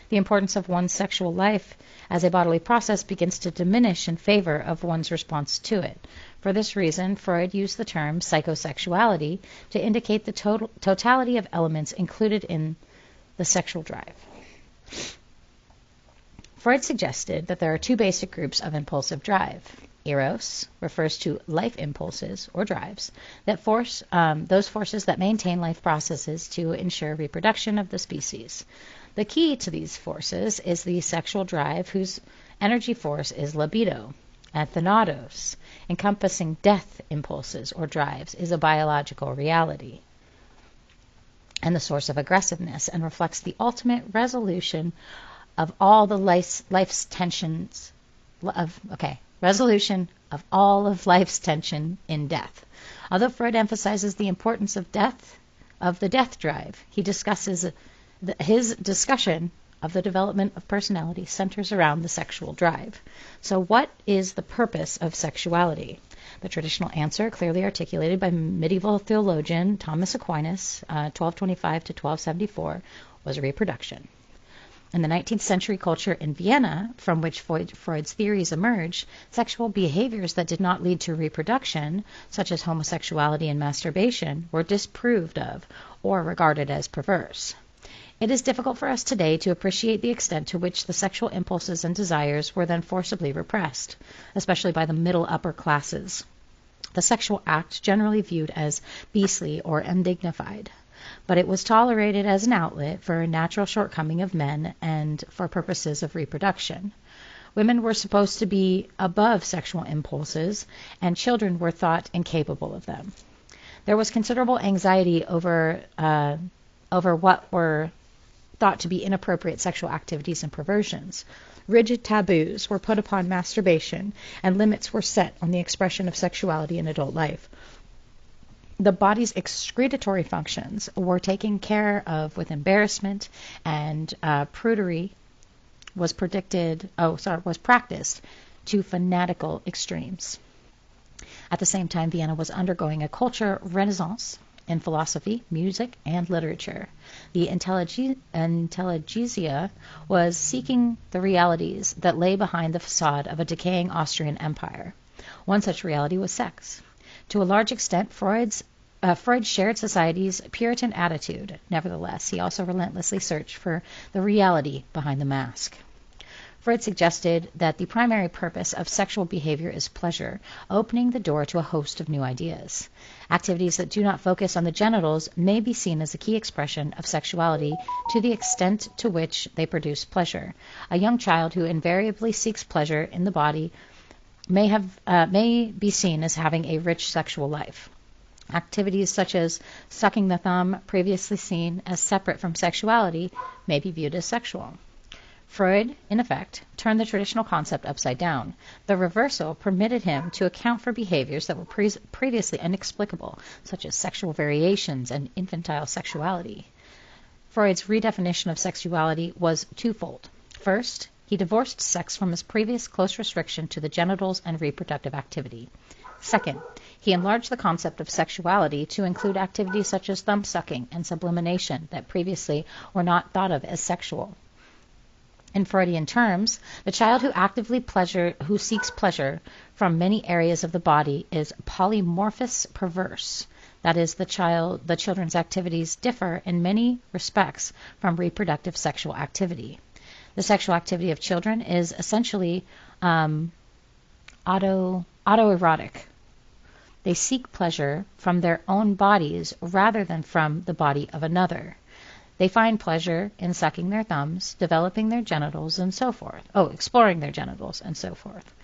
The importance of one's sexual life as a bodily process begins to diminish in favor of one's response to it. For this reason, Freud used the term psychosexuality to indicate the totality of elements included in the sexual drive. Freud suggested that there are two basic groups of impulsive drive. Eros refers to life impulses or drives that force those forces that maintain life processes to ensure reproduction of the species. The key to these forces is the sexual drive, whose energy force is libido. And thanatos, encompassing death impulses or drives, is a biological reality and the source of aggressiveness, and reflects the ultimate resolution of all the life's tensions resolution of all of life's tension in death. Although Freud emphasizes the importance of the death drive, he discusses his discussion of the development of personality centers around the sexual drive. So what is the purpose of sexuality? The traditional answer, clearly articulated by medieval theologian Thomas Aquinas, 1225 to 1274, was reproduction. In the 19th century culture in Vienna, from which Freud's theories emerged, sexual behaviors that did not lead to reproduction, such as homosexuality and masturbation, were disapproved of or regarded as perverse. It is difficult for us today to appreciate the extent to which the sexual impulses and desires were then forcibly repressed, especially by the middle upper classes. The sexual act generally viewed as beastly or undignified, but it was tolerated as an outlet for a natural shortcoming of men and for purposes of reproduction. Women were supposed to be above sexual impulses, and children were thought incapable of them. There was considerable anxiety over what were thought to be inappropriate sexual activities and perversions. Rigid taboos were put upon masturbation, and limits were set on the expression of sexuality in adult life. The body's excretory functions were taken care of with embarrassment, and prudery was practiced to fanatical extremes. At the same time, Vienna was undergoing a culture renaissance in philosophy, music, and literature. The intelligentsia was seeking the realities that lay behind the facade of a decaying Austrian empire. One such reality was sex. To a large extent, Freud shared society's Puritan attitude. Nevertheless, he also relentlessly searched for the reality behind the mask. Freud suggested that the primary purpose of sexual behavior is pleasure, opening the door to a host of new ideas. Activities that do not focus on the genitals may be seen as a key expression of sexuality to the extent to which they produce pleasure. A young child who invariably seeks pleasure in the body may be seen as having a rich sexual life. Activities such as sucking the thumb, previously seen as separate from sexuality, may be viewed as sexual. Freud, in effect, turned the traditional concept upside down. The reversal permitted him to account for behaviors that were previously inexplicable, such as sexual variations and infantile sexuality. Freud's redefinition of sexuality was twofold. First, he divorced sex from its previous close restriction to the genitals and reproductive activity. Second, he enlarged the concept of sexuality to include activities such as thumb sucking and sublimation that previously were not thought of as sexual. In Freudian terms, the child who seeks pleasure from many areas of the body is polymorphous perverse. That is, the children's activities differ in many respects from reproductive sexual activity. The sexual activity of children is essentially autoerotic. They seek pleasure from their own bodies rather than from the body of another. They find pleasure in sucking their thumbs, developing their genitals, and so forth. Exploring their genitals, and so forth.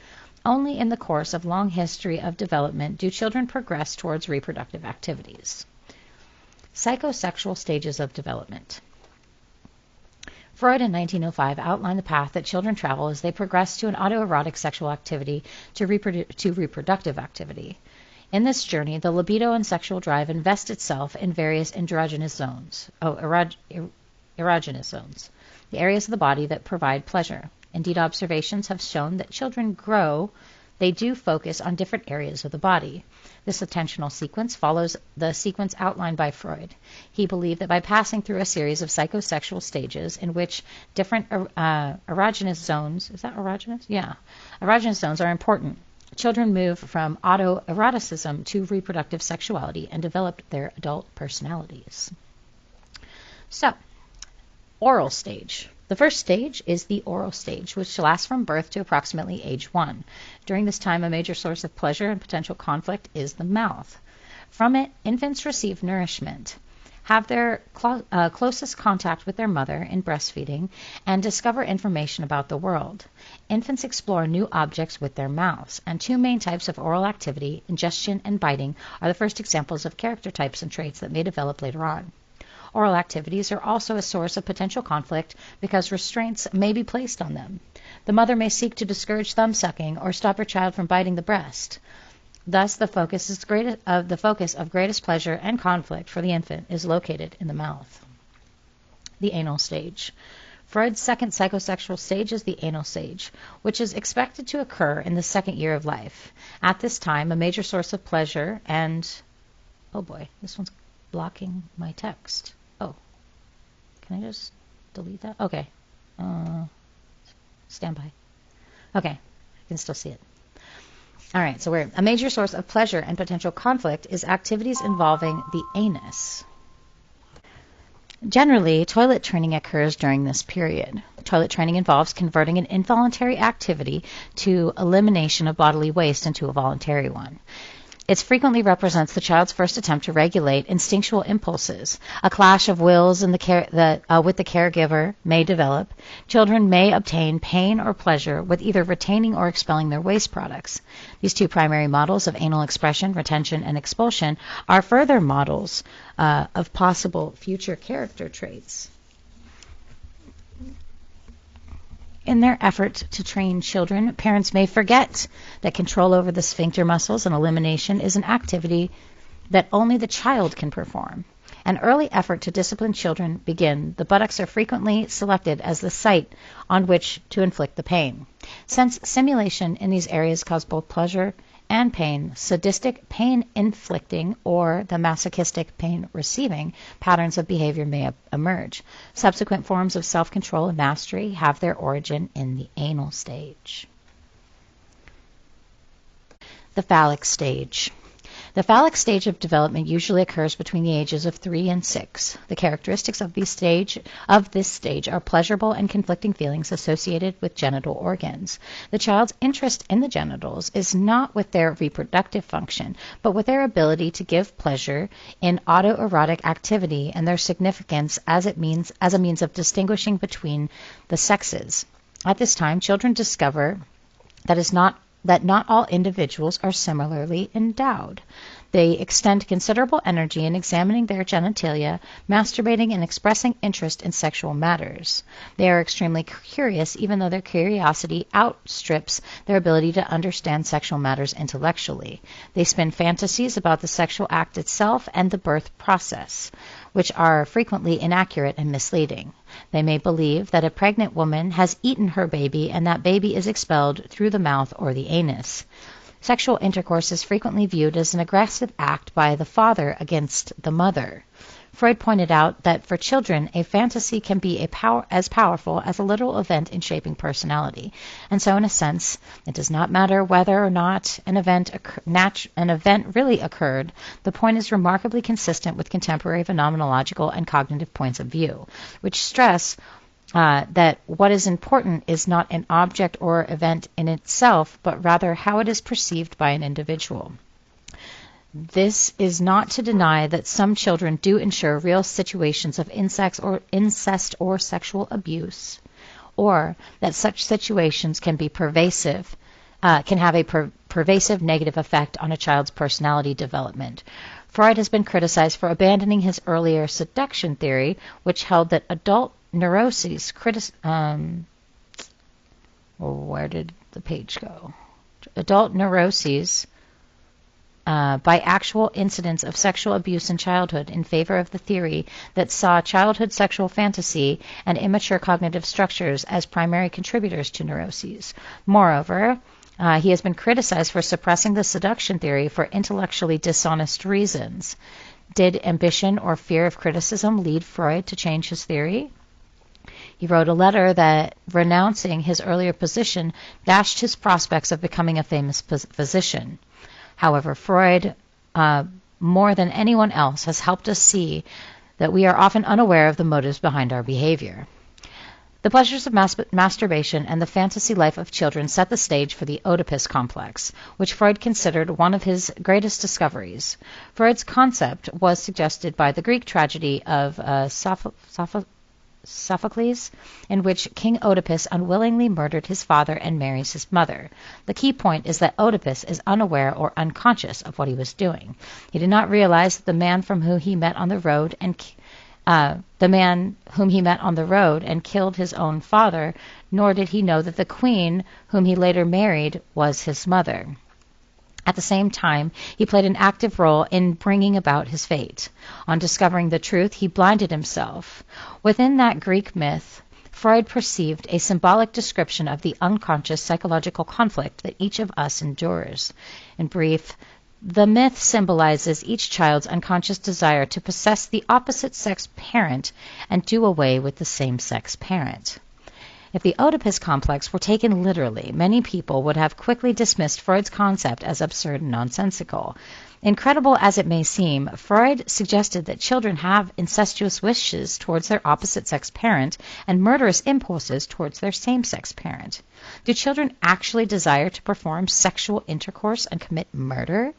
Only in the course of long history of development do children progress towards reproductive activities. Psychosexual stages of development. Freud in 1905 outlined the path that children travel as they progress to an autoerotic sexual activity to reproductive activity. In this journey, the libido and sexual drive invest itself in various erogenous zones, the areas of the body that provide pleasure. Indeed, observations have shown that children grow, they do focus on different areas of the body. This attentional sequence follows the sequence outlined by Freud. He believed that by passing through a series of psychosexual stages in which different erogenous zones, is that erogenous? Yeah. Erogenous zones are important. Children move from autoeroticism to reproductive sexuality and develop their adult personalities. So, oral stage. The first stage is the oral stage, which lasts from birth to approximately age 1. During this time, a major source of pleasure and potential conflict is the mouth. From it, infants receive nourishment, have their closest contact with their mother in breastfeeding, and discover information about the world. Infants explore new objects with their mouths, and two main types of oral activity, ingestion and biting, are the first examples of character types and traits that may develop later on. Oral activities are also a source of potential conflict because restraints may be placed on them. The mother may seek to discourage thumb-sucking or stop her child from biting the breast. Thus, the focus of greatest pleasure and conflict for the infant is located in the mouth. The anal stage. Freud's second psychosexual stage is the anal stage, which is expected to occur in the second year of life. At this time, a major source of pleasure and... oh boy, this one's blocking my text. Oh, can I just delete that? Okay. Stand by. Okay, I can still see it. All right, so a major source of pleasure and potential conflict is activities involving the anus. Generally, toilet training occurs during this period. Toilet training involves converting an involuntary activity to elimination of bodily waste into a voluntary one. It frequently represents the child's first attempt to regulate instinctual impulses. A clash of wills with the caregiver may develop. Children may obtain pain or pleasure with either retaining or expelling their waste products. These two primary models of anal expression, retention, and expulsion are further models of possible future character traits. In their effort to train children, parents may forget that control over the sphincter muscles and elimination is an activity that only the child can perform. An early effort to discipline children begin. The buttocks are frequently selected as the site on which to inflict the pain. Since simulation in these areas cause both pleasure and pain, sadistic pain-inflicting or the masochistic pain-receiving patterns of behavior may emerge. Subsequent forms of self-control and mastery have their origin in the anal stage. The phallic stage. The phallic stage of development usually occurs between the ages of 3 and 6. The characteristics of this stage are pleasurable and conflicting feelings associated with genital organs. The child's interest in the genitals is not with their reproductive function, but with their ability to give pleasure in autoerotic activity and their significance as a means of distinguishing between the sexes. At this time, children discover that not all individuals are similarly endowed. They extend considerable energy in examining their genitalia, masturbating, and expressing interest in sexual matters. They are extremely curious, even though their curiosity outstrips their ability to understand sexual matters intellectually. They spin fantasies about the sexual act itself and the birth process, which are frequently inaccurate and misleading. They may believe that a pregnant woman has eaten her baby and that baby is expelled through the mouth or the anus. Sexual intercourse is frequently viewed as an aggressive act by the father against the mother. Freud pointed out that for children, a fantasy can be as powerful as a literal event in shaping personality. And so, in a sense, it does not matter whether or not an event really occurred. The point is remarkably consistent with contemporary phenomenological and cognitive points of view, which stress that what is important is not an object or event in itself, but rather how it is perceived by an individual. This is not to deny that some children do ensure real situations of incest or sexual abuse, or that such situations can be pervasive can have a pervasive negative effect on a child's personality development. Freud has been criticized for abandoning his earlier seduction theory, which held that adult neuroses where did the page go? Adult neuroses by actual incidents of sexual abuse in childhood in favor of the theory that saw childhood sexual fantasy and immature cognitive structures as primary contributors to neuroses. Moreover, he has been criticized for suppressing the seduction theory for intellectually dishonest reasons. Did ambition or fear of criticism lead Freud to change his theory? He wrote a letter that, renouncing his earlier position, dashed his prospects of becoming a famous physician. However, Freud, more than anyone else, has helped us see that we are often unaware of the motives behind our behavior. The pleasures of masturbation and the fantasy life of children set the stage for the Oedipus complex, which Freud considered one of his greatest discoveries. Freud's concept was suggested by the Greek tragedy of Sophocles, in which King Oedipus unwillingly murdered his father and marries his mother. The key point is that Oedipus is unaware or unconscious of what he was doing. He did not realize that the man whom he met on the road and killed his own father, nor did he know that the queen whom he later married was his mother. At the same time, he played an active role in bringing about his fate. On discovering the truth, he blinded himself. Within that Greek myth, Freud perceived a symbolic description of the unconscious psychological conflict that each of us endures. In brief, the myth symbolizes each child's unconscious desire to possess the opposite-sex parent and do away with the same-sex parent. If the Oedipus complex were taken literally, many people would have quickly dismissed Freud's concept as absurd and nonsensical. Incredible as it may seem, Freud suggested that children have incestuous wishes towards their opposite-sex parent and murderous impulses towards their same-sex parent. Do children actually desire to perform sexual intercourse and commit murder?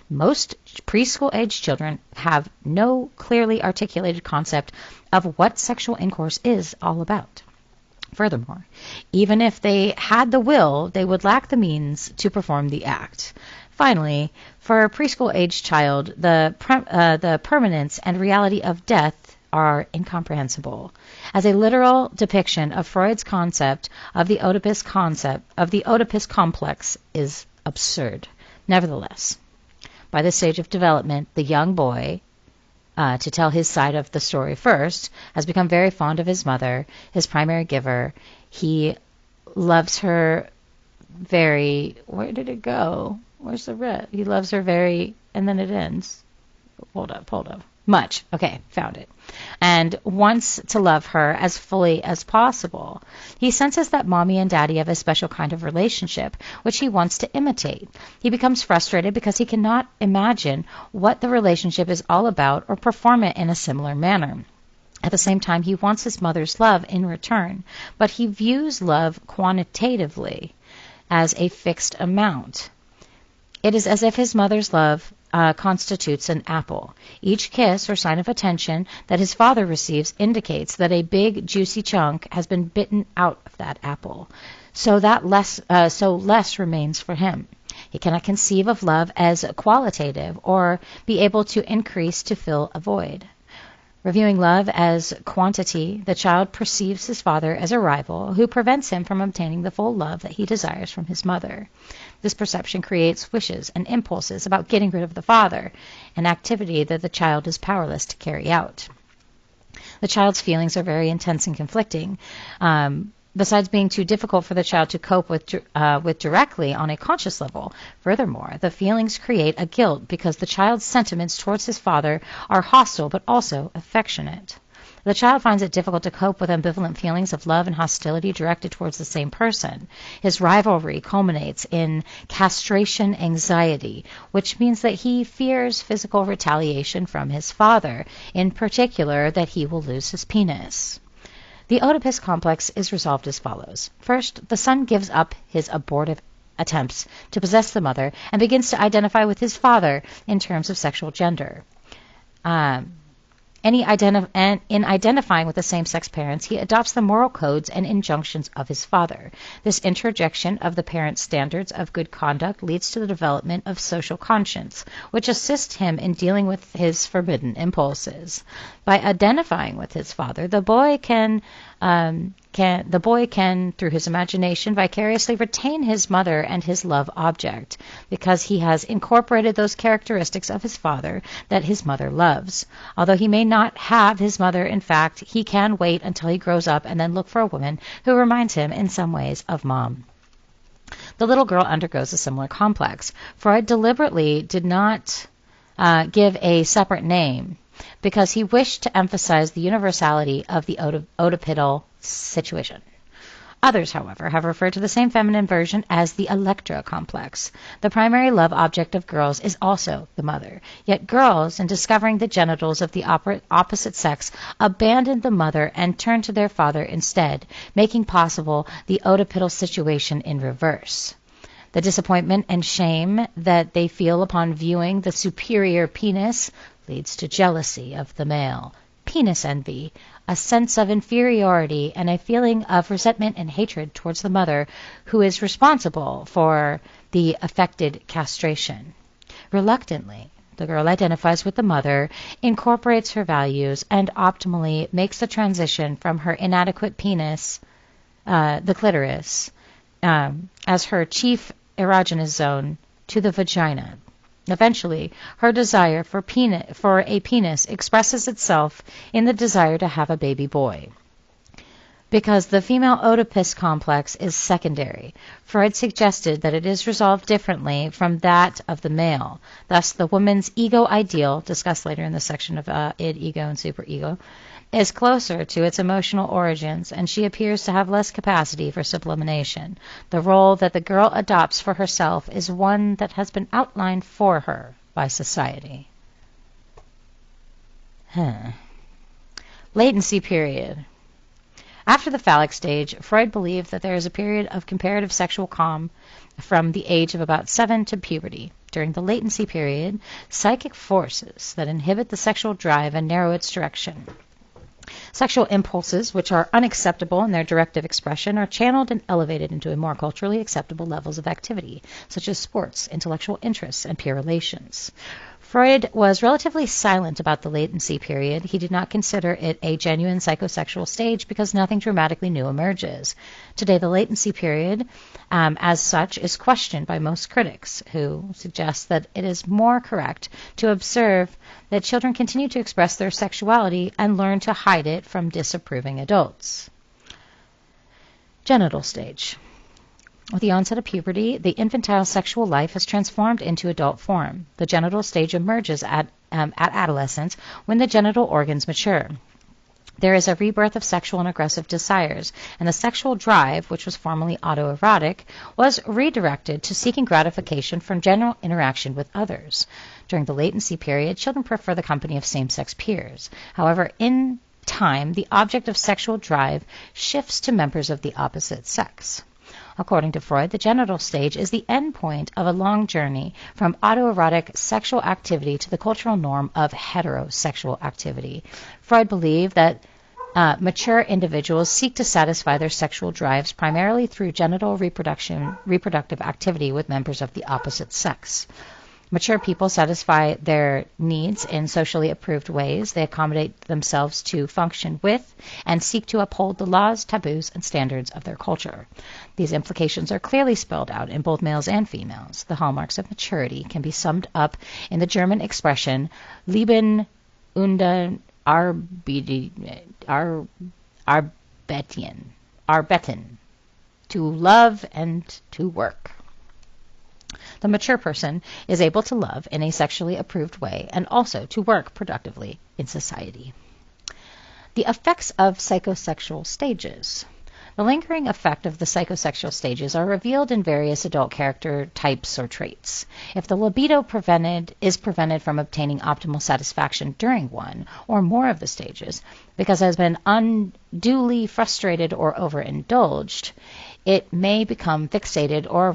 Most preschool-age children have no clearly articulated concept of what sexual intercourse is all about. Furthermore, even if they had the will, they would lack the means to perform the act. Finally, for a preschool-age child, the permanence and reality of death are incomprehensible. As a literal depiction of Freud's concept of the Oedipus complex is absurd. Nevertheless, by this stage of development, the young boy, to tell his side of the story first, has become very fond of his mother, his primary giver. He loves her very... Where did it go? Where's the red? He loves her very... And then it ends. Hold up. Much. Okay, found it. And wants to love her as fully as possible. He senses that mommy and daddy have a special kind of relationship, which he wants to imitate. He becomes frustrated because he cannot imagine what the relationship is all about or perform it in a similar manner. At the same time, he wants his mother's love in return, but he views love quantitatively as a fixed amount. It is as if his mother's love constitutes an apple. Each kiss or sign of attention that his father receives indicates that a big, juicy chunk has been bitten out of that apple. So less remains for him. He cannot conceive of love as qualitative or be able to increase to fill a void. Reviewing love as quantity, the child perceives his father as a rival who prevents him from obtaining the full love that he desires from his mother. This perception creates wishes and impulses about getting rid of the father, an activity that the child is powerless to carry out. The child's feelings are very intense and conflicting. Besides being too difficult for the child to cope with directly on a conscious level. Furthermore, the feelings create a guilt because the child's sentiments towards his father are hostile but also affectionate. The child finds it difficult to cope with ambivalent feelings of love and hostility directed towards the same person. His rivalry culminates in castration anxiety, which means that he fears physical retaliation from his father, in particular that he will lose his penis. The Oedipus complex is resolved as follows. First, the son gives up his abortive attempts to possess the mother and begins to identify with his father in terms of sexual gender. And in identifying with the same-sex parents, he adopts the moral codes and injunctions of his father. This interjection of the parents' standards of good conduct leads to the development of social conscience, which assists him in dealing with his forbidden impulses. By identifying with his father, the boy can, through his imagination, vicariously retain his mother and his love object, because he has incorporated those characteristics of his father that his mother loves. Although he may not have his mother, in fact, he can wait until he grows up and then look for a woman who reminds him in some ways of mom. The little girl undergoes a similar complex. Freud deliberately did not give a separate name because he wished to emphasize the universality of the Oedipal situation. Others, however, have referred to the same feminine version as the Electra complex. The primary love object of girls is also the mother. Yet girls, in discovering the genitals of the opposite sex, abandon the mother and turn to their father instead, making possible the Oedipal situation in reverse. The disappointment and shame that they feel upon viewing the superior penis leads to jealousy of the male, penis envy, a sense of inferiority, and a feeling of resentment and hatred towards the mother who is responsible for the affected castration. Reluctantly, the girl identifies with the mother, incorporates her values, and optimally makes the transition from her inadequate penis, the clitoris, as her chief erogenous zone, to the vagina. Eventually, her desire for a penis expresses itself in the desire to have a baby boy. Because the female Oedipus complex is secondary, Freud suggested that it is resolved differently from that of the male. Thus, the woman's ego ideal, discussed later in the section of id, ego, and superego, is closer to its emotional origins, and she appears to have less capacity for sublimation. The role that the girl adopts for herself is one that has been outlined for her by society. Latency period. After the phallic stage, Freud believed that there is a period of comparative sexual calm from the age of about 7 to puberty. During the latency period, psychic forces that inhibit the sexual drive and narrow its direction. Sexual impulses, which are unacceptable in their directive expression, are channeled and elevated into more culturally acceptable levels of activity, such as sports, intellectual interests, and peer relations. Freud was relatively silent about the latency period. He did not consider it a genuine psychosexual stage because nothing dramatically new emerges. Today, the latency period, as such, is questioned by most critics, who suggest that it is more correct to observe that children continue to express their sexuality and learn to hide it from disapproving adults. Genital stage. With the onset of puberty, the infantile sexual life has transformed into adult form. The genital stage emerges at adolescence when the genital organs mature. There is a rebirth of sexual and aggressive desires, and the sexual drive, which was formerly autoerotic, was redirected to seeking gratification from general interaction with others. During the latency period, children prefer the company of same-sex peers. However, in time, the object of sexual drive shifts to members of the opposite sex. According to Freud, the genital stage is the end point of a long journey from autoerotic sexual activity to the cultural norm of heterosexual activity. Freud believed that mature individuals seek to satisfy their sexual drives primarily through genital reproductive activity with members of the opposite sex. Mature people satisfy their needs in socially approved ways. They accommodate themselves to function with and seek to uphold the laws, taboos, and standards of their culture. These implications are clearly spelled out in both males and females. The hallmarks of maturity can be summed up in the German expression Leben und Arbeiten, to love and to work. The mature person is able to love in a sexually approved way and also to work productively in society. The effects of psychosexual stages. The lingering effect of the psychosexual stages are revealed in various adult character types or traits. If the libido is prevented from obtaining optimal satisfaction during one or more of the stages because it has been unduly frustrated or overindulged, it may become fixated or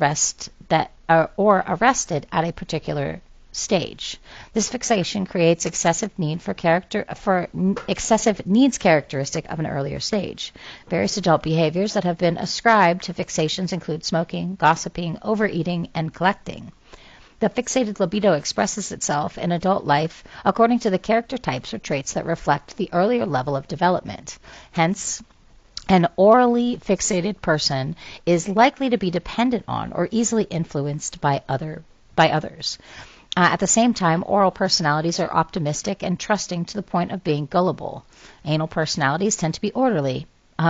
arrested at a particular stage. This fixation creates excessive excessive needs characteristic of an earlier stage. Various adult behaviors that have been ascribed to fixations include smoking, gossiping, overeating, and collecting. The fixated libido expresses itself in adult life according to the character types or traits that reflect the earlier level of development. Hence, an orally fixated person is likely to be dependent on or easily influenced by others. At the same time, oral personalities are optimistic and trusting to the point of being gullible. Anal personalities tend to be orderly,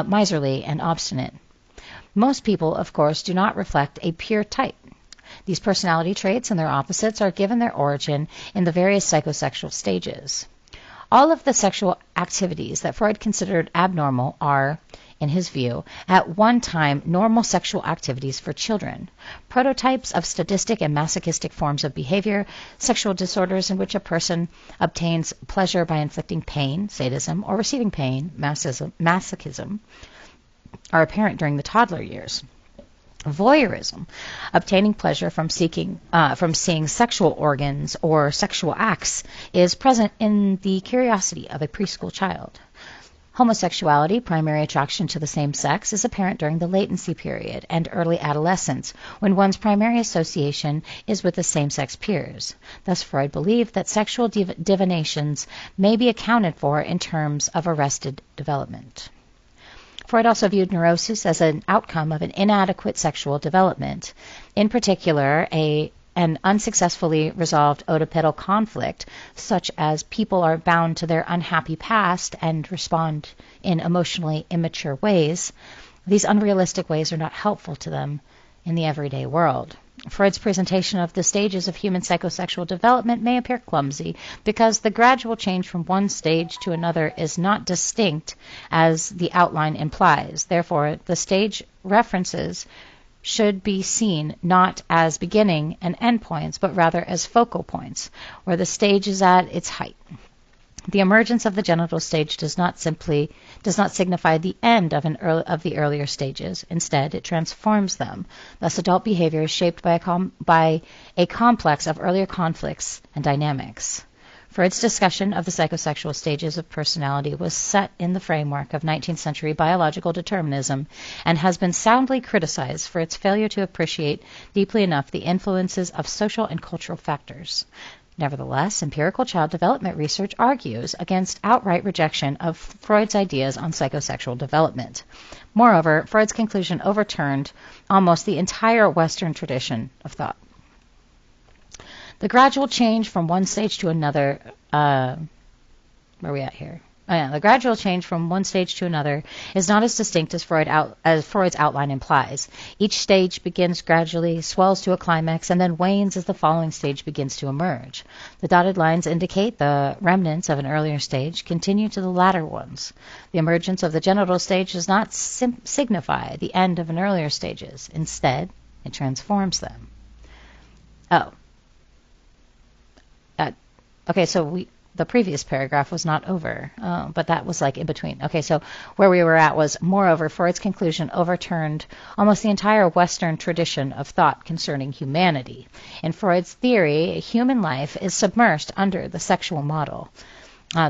miserly, and obstinate. Most people, of course, do not reflect a pure type. These personality traits and their opposites are given their origin in the various psychosexual stages. All of the sexual activities that Freud considered abnormal are, in his view, at one time normal sexual activities for children. Prototypes of sadistic and masochistic forms of behavior, sexual disorders in which a person obtains pleasure by inflicting pain, sadism, or receiving pain, masochism, are apparent during the toddler years. Voyeurism, obtaining pleasure from seeing sexual organs or sexual acts, is present in the curiosity of a preschool child. Homosexuality, primary attraction to the same sex, is apparent during the latency period and early adolescence, when one's primary association is with the same-sex peers. Thus, Freud believed that sexual divinations may be accounted for in terms of arrested development. Freud also viewed neurosis as an outcome of an inadequate sexual development. In particular, an unsuccessfully resolved oedipal conflict, such as people are bound to their unhappy past and respond in emotionally immature ways. These unrealistic ways are not helpful to them in the everyday world. Freud's presentation of the stages of human psychosexual development may appear clumsy because the gradual change from one stage to another is not distinct as the outline implies. Therefore, the stage references should be seen not as beginning and end points, but rather as focal points, where the stage is at its height. The emergence of the genital stage does not signify the end of the earlier stages. Instead, it transforms them. Thus, adult behavior is shaped by a complex of earlier conflicts and dynamics. Freud's discussion of the psychosexual stages of personality was set in the framework of 19th century biological determinism and has been soundly criticized for its failure to appreciate deeply enough the influences of social and cultural factors. Nevertheless, empirical child development research argues against outright rejection of Freud's ideas on psychosexual development. Moreover, Freud's conclusion overturned almost the entire Western tradition of thought. The gradual change from one stage to another, where are we at here? The gradual change from one stage to another is not as distinct as Freud's outline implies. Each stage begins gradually, swells to a climax, and then wanes as the following stage begins to emerge. The dotted lines indicate the remnants of an earlier stage continue to the latter ones. The emergence of the genital stage does not signify the end of an earlier stages. Instead, it transforms them. Okay, so the previous paragraph was not over, but that was like in between. Okay, so where we were at was, moreover, Freud's conclusion overturned almost the entire Western tradition of thought concerning humanity. In Freud's theory, human life is submersed under the sexual model.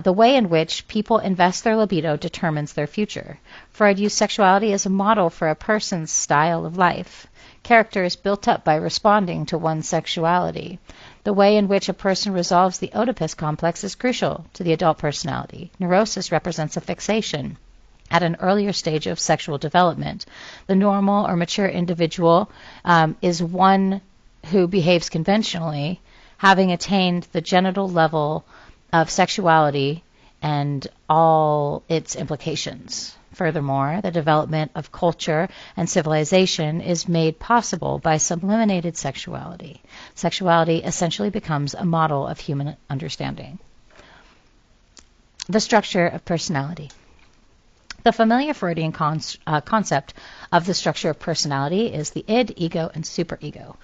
The way in which people invest their libido determines their future. Freud used sexuality as a model for a person's style of life. Character is built up by responding to one's sexuality. The way in which a person resolves the Oedipus complex is crucial to the adult personality. Neurosis represents a fixation at an earlier stage of sexual development. The normal or mature individual is one who behaves conventionally, having attained the genital level of sexuality and all its implications. Furthermore, the development of culture and civilization is made possible by sublimated sexuality. Sexuality essentially becomes a model of human understanding. The structure of personality. The familiar Freudian concept of the structure of personality is the id, ego, and superego.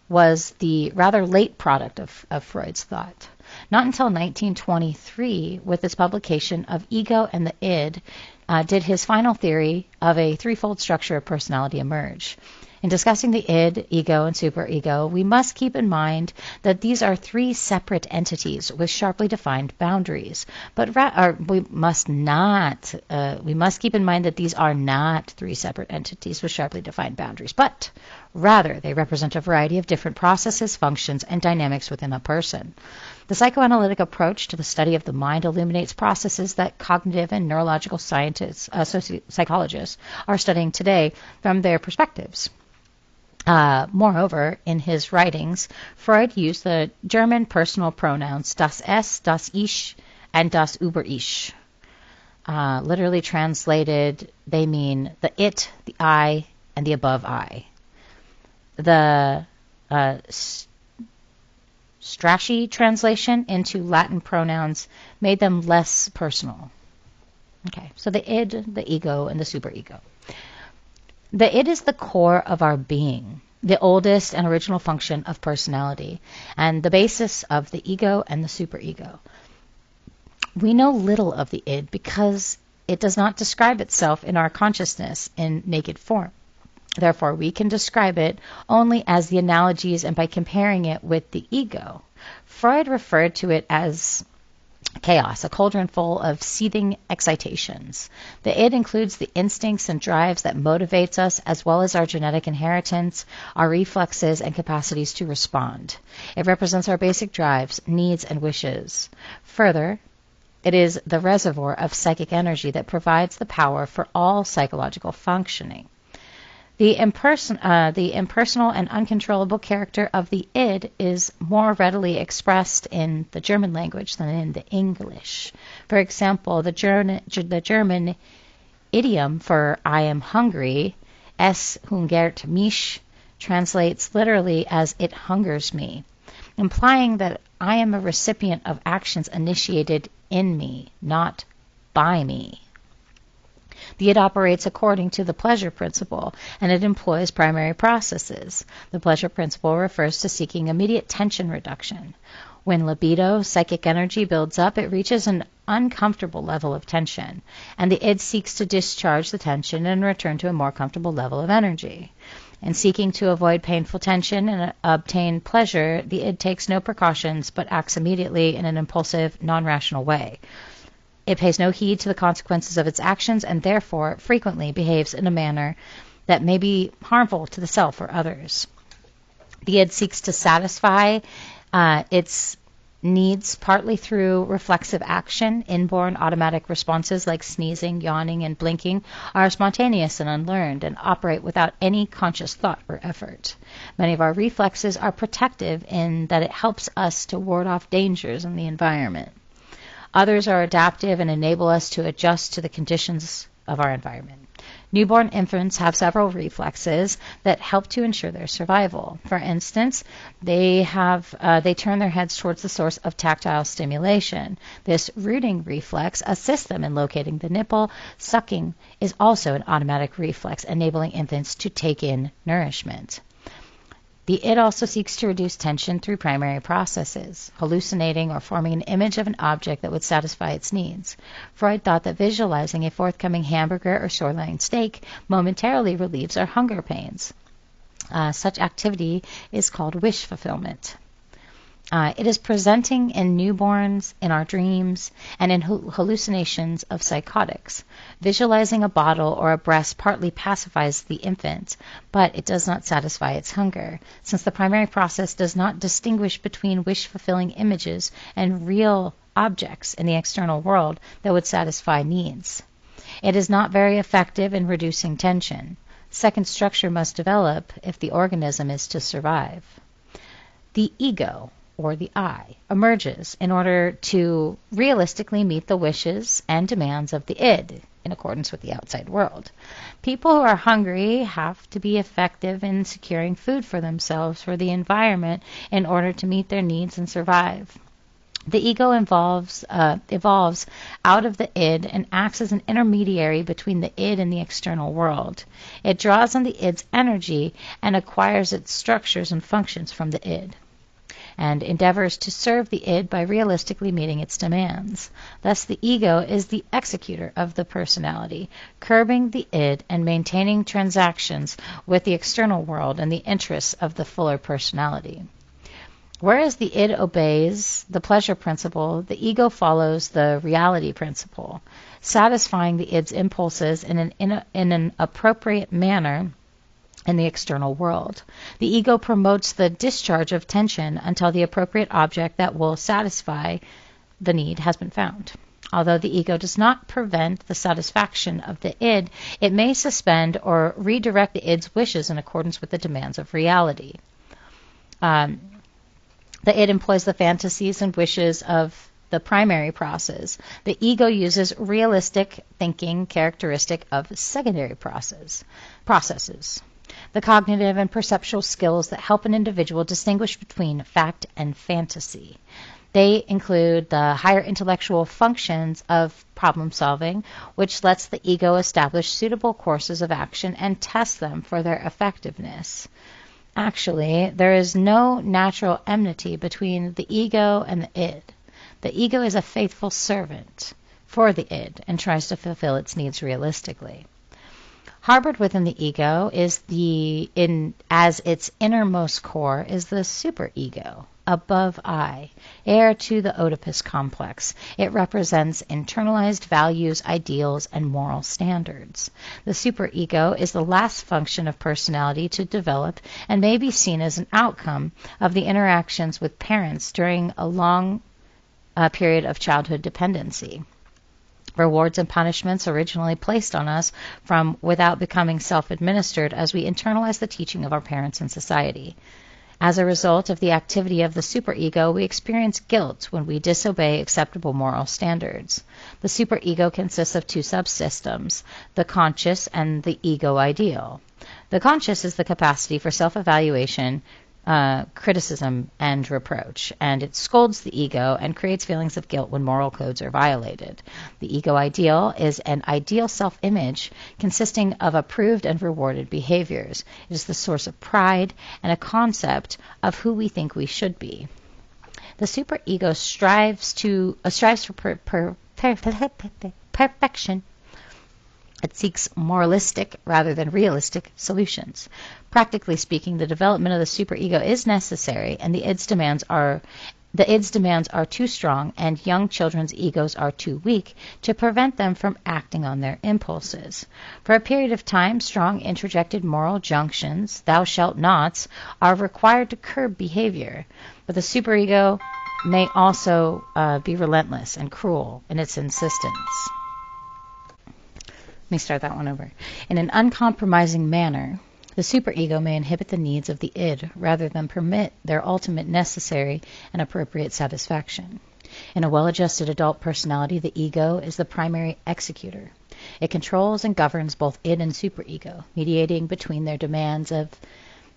Was the rather late product of Freud's thought. Not until 1923, with its publication of Ego and the Id, did his final theory of a threefold structure of personality emerge. In discussing the id, ego, and superego, we must keep in mind that these are three separate entities with sharply defined boundaries. We must keep in mind that these are not three separate entities with sharply defined boundaries, but rather they represent a variety of different processes, functions, and dynamics within a person. The psychoanalytic approach to the study of the mind illuminates processes that cognitive and neurological scientists, psychologists, are studying today from their perspectives. Moreover, in his writings, Freud used the German personal pronouns das Es, das Ich, and das Über Ich. Literally translated, they mean the it, the I, and the above I. The Strachey translation into Latin pronouns made them less personal. Okay, so the id, the ego, and the superego. The id is the core of our being, the oldest and original function of personality, and the basis of the ego and the superego. We know little of the id because it does not describe itself in our consciousness in naked form. Therefore, we can describe it only as the analogies and by comparing it with the ego. Freud referred to it as chaos, a cauldron full of seething excitations. The id includes the instincts and drives that motivates us, as well as our genetic inheritance, our reflexes, and capacities to respond. It represents our basic drives, needs, and wishes. Further, it is the reservoir of psychic energy that provides the power for all psychological functioning. The impersonal and uncontrollable character of the id is more readily expressed in the German language than in the English. For example, the German idiom for I am hungry, es hungert mich, translates literally as it hungers me, implying that I am a recipient of actions initiated in me, not by me. The id operates according to the pleasure principle, and it employs primary processes. The pleasure principle refers to seeking immediate tension reduction. When libido, psychic energy, builds up, it reaches an uncomfortable level of tension, and the id seeks to discharge the tension and return to a more comfortable level of energy. In seeking to avoid painful tension and obtain pleasure, the id takes no precautions but acts immediately in an impulsive, non-rational way. It pays no heed to the consequences of its actions and therefore frequently behaves in a manner that may be harmful to the self or others. The id seeks to satisfy its needs partly through reflexive action. Inborn automatic responses like sneezing, yawning, and blinking are spontaneous and unlearned and operate without any conscious thought or effort. Many of our reflexes are protective in that it helps us to ward off dangers in the environment. Others are adaptive and enable us to adjust to the conditions of our environment. Newborn infants have several reflexes that help to ensure their survival. For instance, they turn their heads towards the source of tactile stimulation. This rooting reflex assists them in locating the nipple. Sucking is also an automatic reflex, enabling infants to take in nourishment. The id also seeks to reduce tension through primary processes, hallucinating or forming an image of an object that would satisfy its needs. Freud thought that visualizing a forthcoming hamburger or sirloin steak momentarily relieves our hunger pains. Such activity is called wish fulfillment. It is presenting in newborns, in our dreams, and in hallucinations of psychotics. Visualizing a bottle or a breast partly pacifies the infant, but it does not satisfy its hunger, since the primary process does not distinguish between wish-fulfilling images and real objects in the external world that would satisfy needs. It is not very effective in reducing tension. Second structure must develop if the organism is to survive. The ego, or the I, emerges in order to realistically meet the wishes and demands of the id in accordance with the outside world. People who are hungry have to be effective in securing food for themselves, for the environment, in order to meet their needs and survive. The ego evolves out of the id and acts as an intermediary between the id and the external world. It draws on the id's energy and acquires its structures and functions from the id. and endeavors to serve the id by realistically meeting its demands. Thus, the ego is the executor of the personality, curbing the id and maintaining transactions with the external world in the interests of the fuller personality. Whereas the id obeys the pleasure principle, the ego follows the reality principle, satisfying the id's impulses in an appropriate manner in the external world. The ego promotes the discharge of tension until the appropriate object that will satisfy the need has been found. Although the ego does not prevent the satisfaction of the id, it may suspend or redirect the id's wishes in accordance with the demands of reality. The id employs the fantasies and wishes of the primary process. The ego uses realistic thinking characteristic of secondary processes. The cognitive and perceptual skills that help an individual distinguish between fact and fantasy. They include the higher intellectual functions of problem solving, which lets the ego establish suitable courses of action and test them for their effectiveness. Actually, there is no natural enmity between the ego and the id. The ego is a faithful servant for the id and tries to fulfill its needs realistically. Harbored within the ego as its innermost core is the superego, above I, heir to the Oedipus complex. It represents internalized values, ideals, and moral standards. The superego is the last function of personality to develop and may be seen as an outcome of the interactions with parents during a long period of childhood dependency. Rewards and punishments originally placed on us from without becoming self-administered as we internalize the teaching of our parents and society. As a result of the activity of the superego, we experience guilt when we disobey acceptable moral standards. The superego consists of two subsystems, the conscious and the ego ideal. The conscious is the capacity for self-evaluation, criticism, and reproach, and it scolds the ego and creates feelings of guilt when moral codes are violated. The ego ideal is an ideal self-image consisting of approved and rewarded behaviors. It is the source of pride and a concept of who we think we should be. The superego strives for perfection. It seeks moralistic rather than realistic solutions. Practically speaking, the development of the superego is necessary, and the id's demands are too strong, and young children's egos are too weak to prevent them from acting on their impulses. For a period of time, strong interjected moral junctions, thou shalt nots, are required to curb behavior, but the superego may also be relentless and cruel in its insistence. Let me start that one over. In an uncompromising manner, the superego may inhibit the needs of the id rather than permit their ultimate necessary and appropriate satisfaction. In a well-adjusted adult personality, the ego is the primary executor. It controls and governs both id and superego, mediating between their demands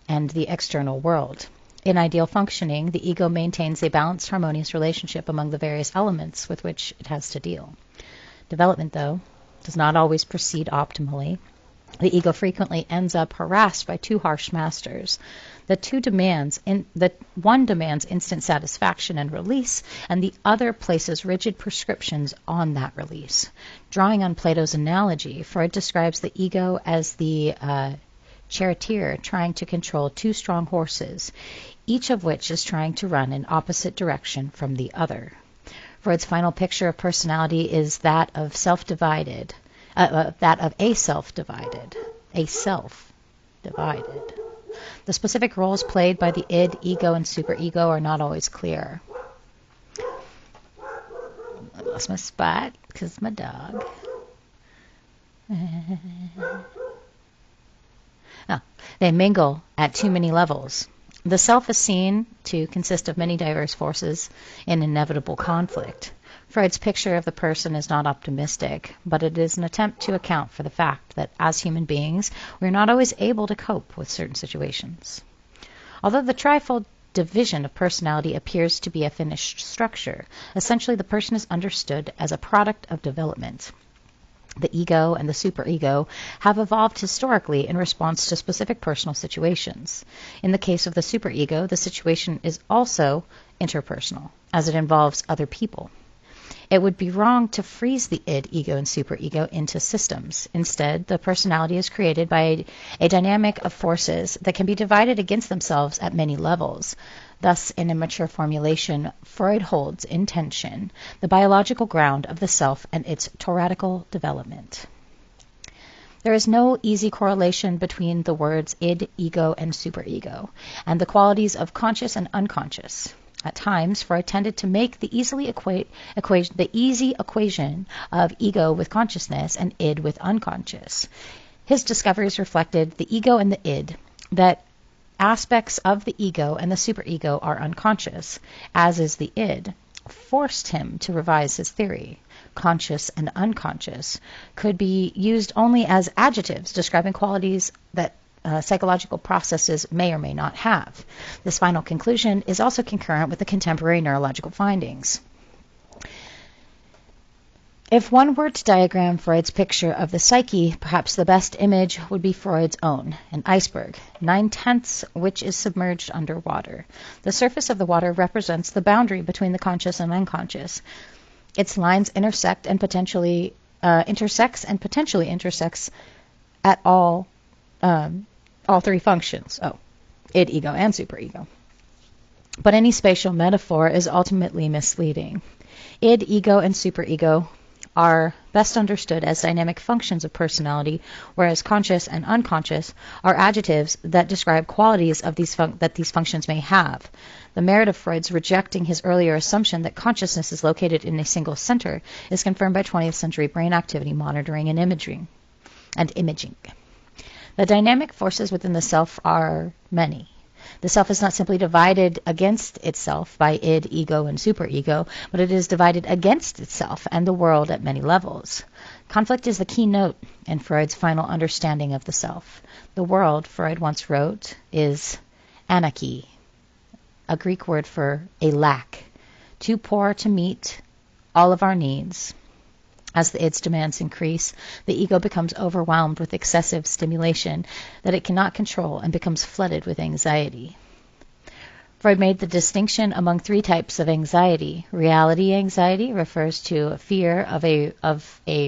and the external world. In ideal functioning, the ego maintains a balanced, harmonious relationship among the various elements with which it has to deal. Development, though, does not always proceed optimally. The ego frequently ends up harassed by two harsh masters. One demands instant satisfaction and release, and the other places rigid prescriptions on that release. Drawing on Plato's analogy, Freud describes the ego as the charioteer trying to control two strong horses, each of which is trying to run in opposite direction from the other. Freud's final picture of personality is that of a self-divided. The specific roles played by the id, ego, and superego are not always clear. I lost my spot because my dog. They mingle at too many levels. The self is seen to consist of many diverse forces in inevitable conflict. Freud's picture of the person is not optimistic, but it is an attempt to account for the fact that as human beings, we are not always able to cope with certain situations. Although the trifold division of personality appears to be a finished structure, essentially the person is understood as a product of development. The ego and the superego have evolved historically in response to specific personal situations. In the case of the superego, the situation is also interpersonal, as it involves other people. It would be wrong to freeze the id, ego, and superego into systems. Instead, the personality is created by a dynamic of forces that can be divided against themselves at many levels. Thus, in a mature formulation, Freud holds in tension the biological ground of the self and its toratical development. There is no easy correlation between the words id, ego, and superego, and the qualities of conscious and unconscious. At times, Freud tended to make the easy equation of ego with consciousness and id with unconscious. His discoveries reflected the ego and the id, that aspects of the ego and the superego are unconscious, as is the id, forced him to revise his theory. Conscious and unconscious could be used only as adjectives describing qualities that psychological processes may or may not have. This final conclusion is also concurrent with the contemporary neurological findings. If one were to diagram Freud's picture of the psyche, perhaps the best image would be Freud's own, an iceberg, 9/10 which is submerged under water. The surface of the water represents the boundary between the conscious and unconscious. Its lines intersect and potentially intersects at all three functions. Id, ego, and superego. But any spatial metaphor is ultimately misleading. Id, ego, and superego are best understood as dynamic functions of personality, whereas conscious and unconscious are adjectives that describe qualities of that these functions may have. The merit of Freud's rejecting his earlier assumption that consciousness is located in a single center is confirmed by 20th century brain activity monitoring and imaging. The dynamic forces within the self are many. The self is not simply divided against itself by id, ego, and superego, but it is divided against itself and the world at many levels. Conflict is the keynote in Freud's final understanding of the self. The world, Freud once wrote, is anarchy, a Greek word for a lack, too poor to meet all of our needs. As the id's demands increase, the ego becomes overwhelmed with excessive stimulation that it cannot control and becomes flooded with anxiety. Freud made the distinction among three types of anxiety. Reality anxiety refers to a fear of a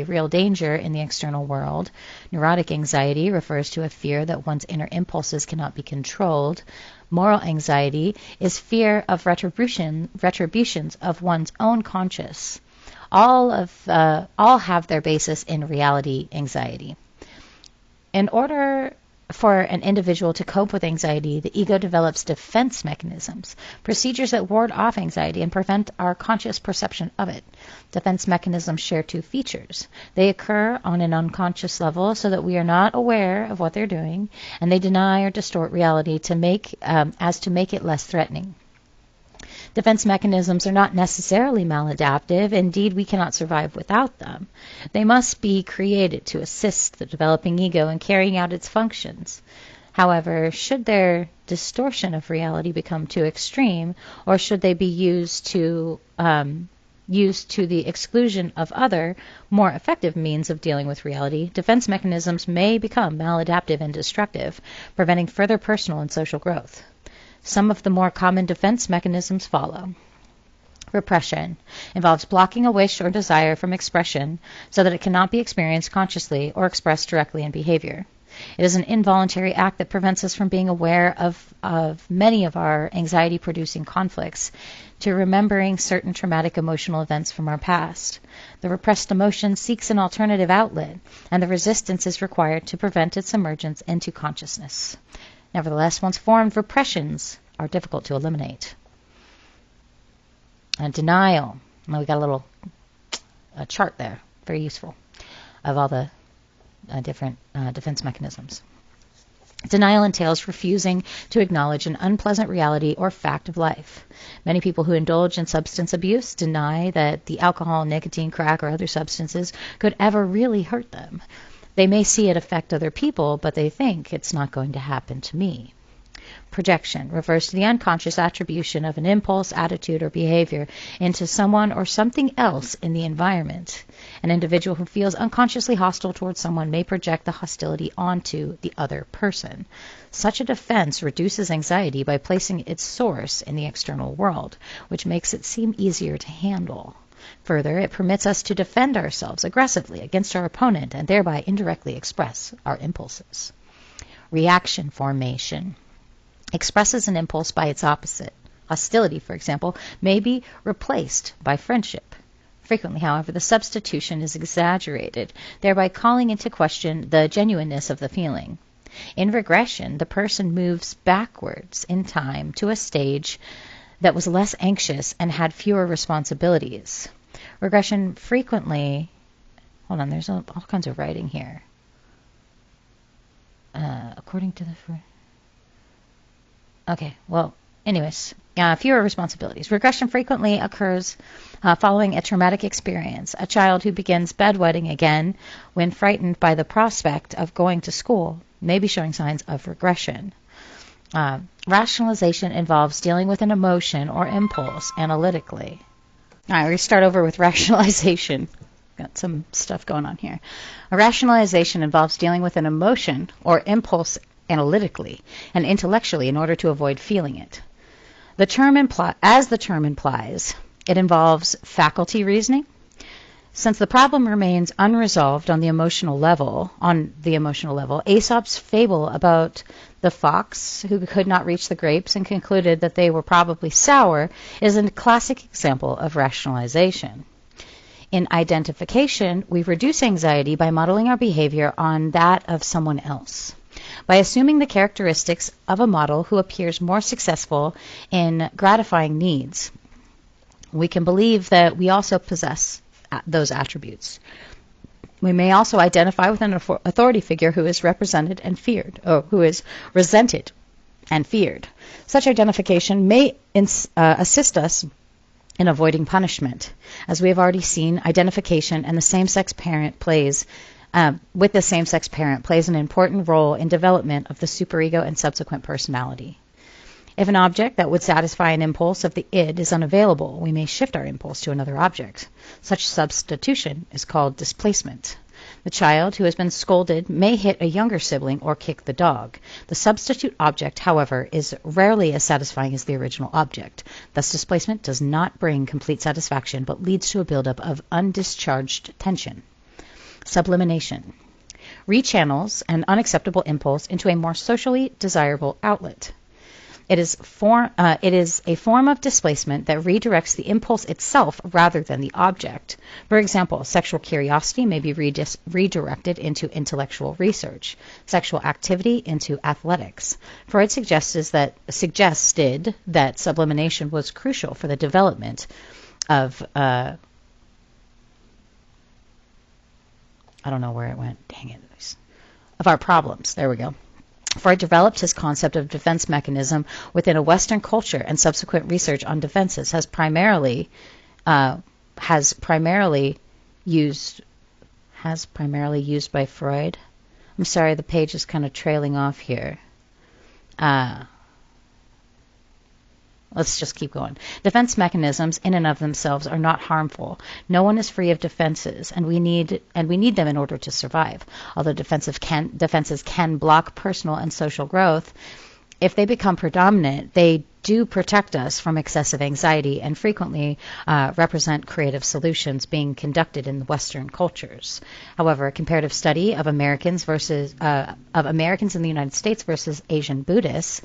real danger in the external world. Neurotic anxiety refers to a fear that one's inner impulses cannot be controlled. Moral anxiety is fear of retributions of one's own conscience. All have their basis in reality anxiety. In order for an individual to cope with anxiety, the ego develops defense mechanisms, procedures that ward off anxiety and prevent our conscious perception of it. Defense mechanisms share two features. They occur on an unconscious level so that we are not aware of what they're doing, and they deny or distort reality to make it less threatening. Defense mechanisms are not necessarily maladaptive. Indeed, we cannot survive without them. They must be created to assist the developing ego in carrying out its functions. However, should their distortion of reality become too extreme, or should they be used to the exclusion of other, more effective means of dealing with reality, defense mechanisms may become maladaptive and destructive, preventing further personal and social growth. Some of the more common defense mechanisms follow. Repression involves blocking a wish or desire from expression so that it cannot be experienced consciously or expressed directly in behavior. It is an involuntary act that prevents us from being aware of many of our anxiety-producing conflicts, to remembering certain traumatic emotional events from our past. The repressed emotion seeks an alternative outlet, and the resistance is required to prevent its emergence into consciousness. Nevertheless, once formed, repressions are difficult to eliminate. And denial. Now we got a little chart there, very useful, of all the different defense mechanisms. Denial entails refusing to acknowledge an unpleasant reality or fact of life. Many people who indulge in substance abuse deny that the alcohol, nicotine, crack, or other substances could ever really hurt them. They may see it affect other people, but they think it's not going to happen to me. Projection refers to the unconscious attribution of an impulse, attitude, or behavior into someone or something else in the environment. An individual who feels unconsciously hostile towards someone may project the hostility onto the other person. Such a defense reduces anxiety by placing its source in the external world, which makes it seem easier to handle. Further, it permits us to defend ourselves aggressively against our opponent and thereby indirectly express our impulses. Reaction formation expresses an impulse by its opposite. Hostility, for example, may be replaced by friendship. Frequently, however, the substitution is exaggerated, thereby calling into question the genuineness of the feeling. In regression, the person moves backwards in time to a stage that was less anxious and had fewer responsibilities. Regression frequently... Hold on, there's all kinds of writing here. According to the... Okay, well, anyways, fewer responsibilities. Regression frequently occurs following a traumatic experience. A child who begins bedwetting again when frightened by the prospect of going to school may be showing signs of regression. Rationalization involves dealing with an emotion or impulse analytically. All right, we're going to start over with rationalization. Got some stuff going on here. A rationalization involves dealing with an emotion or impulse analytically and intellectually in order to avoid feeling it. As the term implies, it involves faculty reasoning. Since the problem remains unresolved on the emotional level, Aesop's fable about the fox who could not reach the grapes and concluded that they were probably sour is a classic example of rationalization. In identification, we reduce anxiety by modeling our behavior on that of someone else. By assuming the characteristics of a model who appears more successful in gratifying needs, we can believe that we also possess those attributes. We may also identify with an authority figure who is represented and feared, or who is resented and feared. Such identification may assist us in avoiding punishment. As we have already seen, identification and the same-sex parent plays an important role in development of the superego and subsequent personality. If an object that would satisfy an impulse of the id is unavailable, we may shift our impulse to another object. Such substitution is called displacement. The child who has been scolded may hit a younger sibling or kick the dog. The substitute object, however, is rarely as satisfying as the original object. Thus, displacement does not bring complete satisfaction, but leads to a buildup of undischarged tension. Sublimation rechannels an unacceptable impulse into a more socially desirable outlet. It is a form of displacement that redirects the impulse itself rather than the object. For example, sexual curiosity may be redirected into intellectual research, sexual activity into athletics. Freud suggested that sublimation was crucial for the development of I don't know where it went. Dang it. Of our problems. There we go. Freud developed his concept of defense mechanism within a Western culture, and subsequent research on defenses has primarily used by Freud. I'm sorry, the page is kind of trailing off here. Let's just keep going. Defense mechanisms in and of themselves are not harmful. No one is free of defenses, and we need them in order to survive. Although defenses can block personal and social growth, if they become predominant, they do protect us from excessive anxiety and frequently represent creative solutions being conducted in Western cultures. However, a comparative study of Americans in the United States versus Asian Buddhists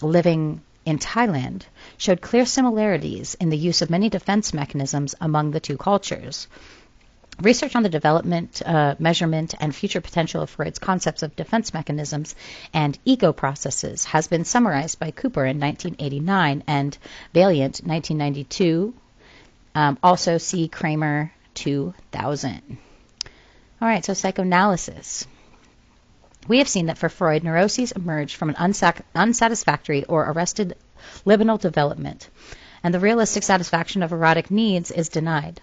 living in Thailand showed clear similarities in the use of many defense mechanisms among the two cultures. Research on the development, measurement, and future potential of Freud's concepts of defense mechanisms and ego processes has been summarized by Cooper in 1989 and Valiant 1992. Also see Kramer 2000. All right, so psychoanalysis. We have seen that for Freud, neuroses emerge from an unsatisfactory or arrested libidinal development, and the realistic satisfaction of erotic needs is denied.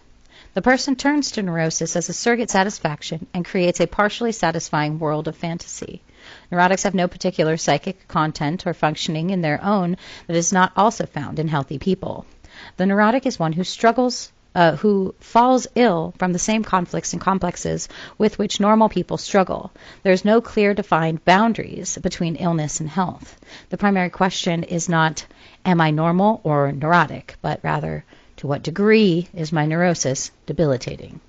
The person turns to neurosis as a surrogate satisfaction and creates a partially satisfying world of fantasy. Neurotics have no particular psychic content or functioning in their own that is not also found in healthy people. The neurotic is one who falls ill from the same conflicts and complexes with which normal people struggle. There's no clear defined boundaries between illness and health. The primary question is not, am I normal or neurotic, but rather, to what degree is my neurosis debilitating?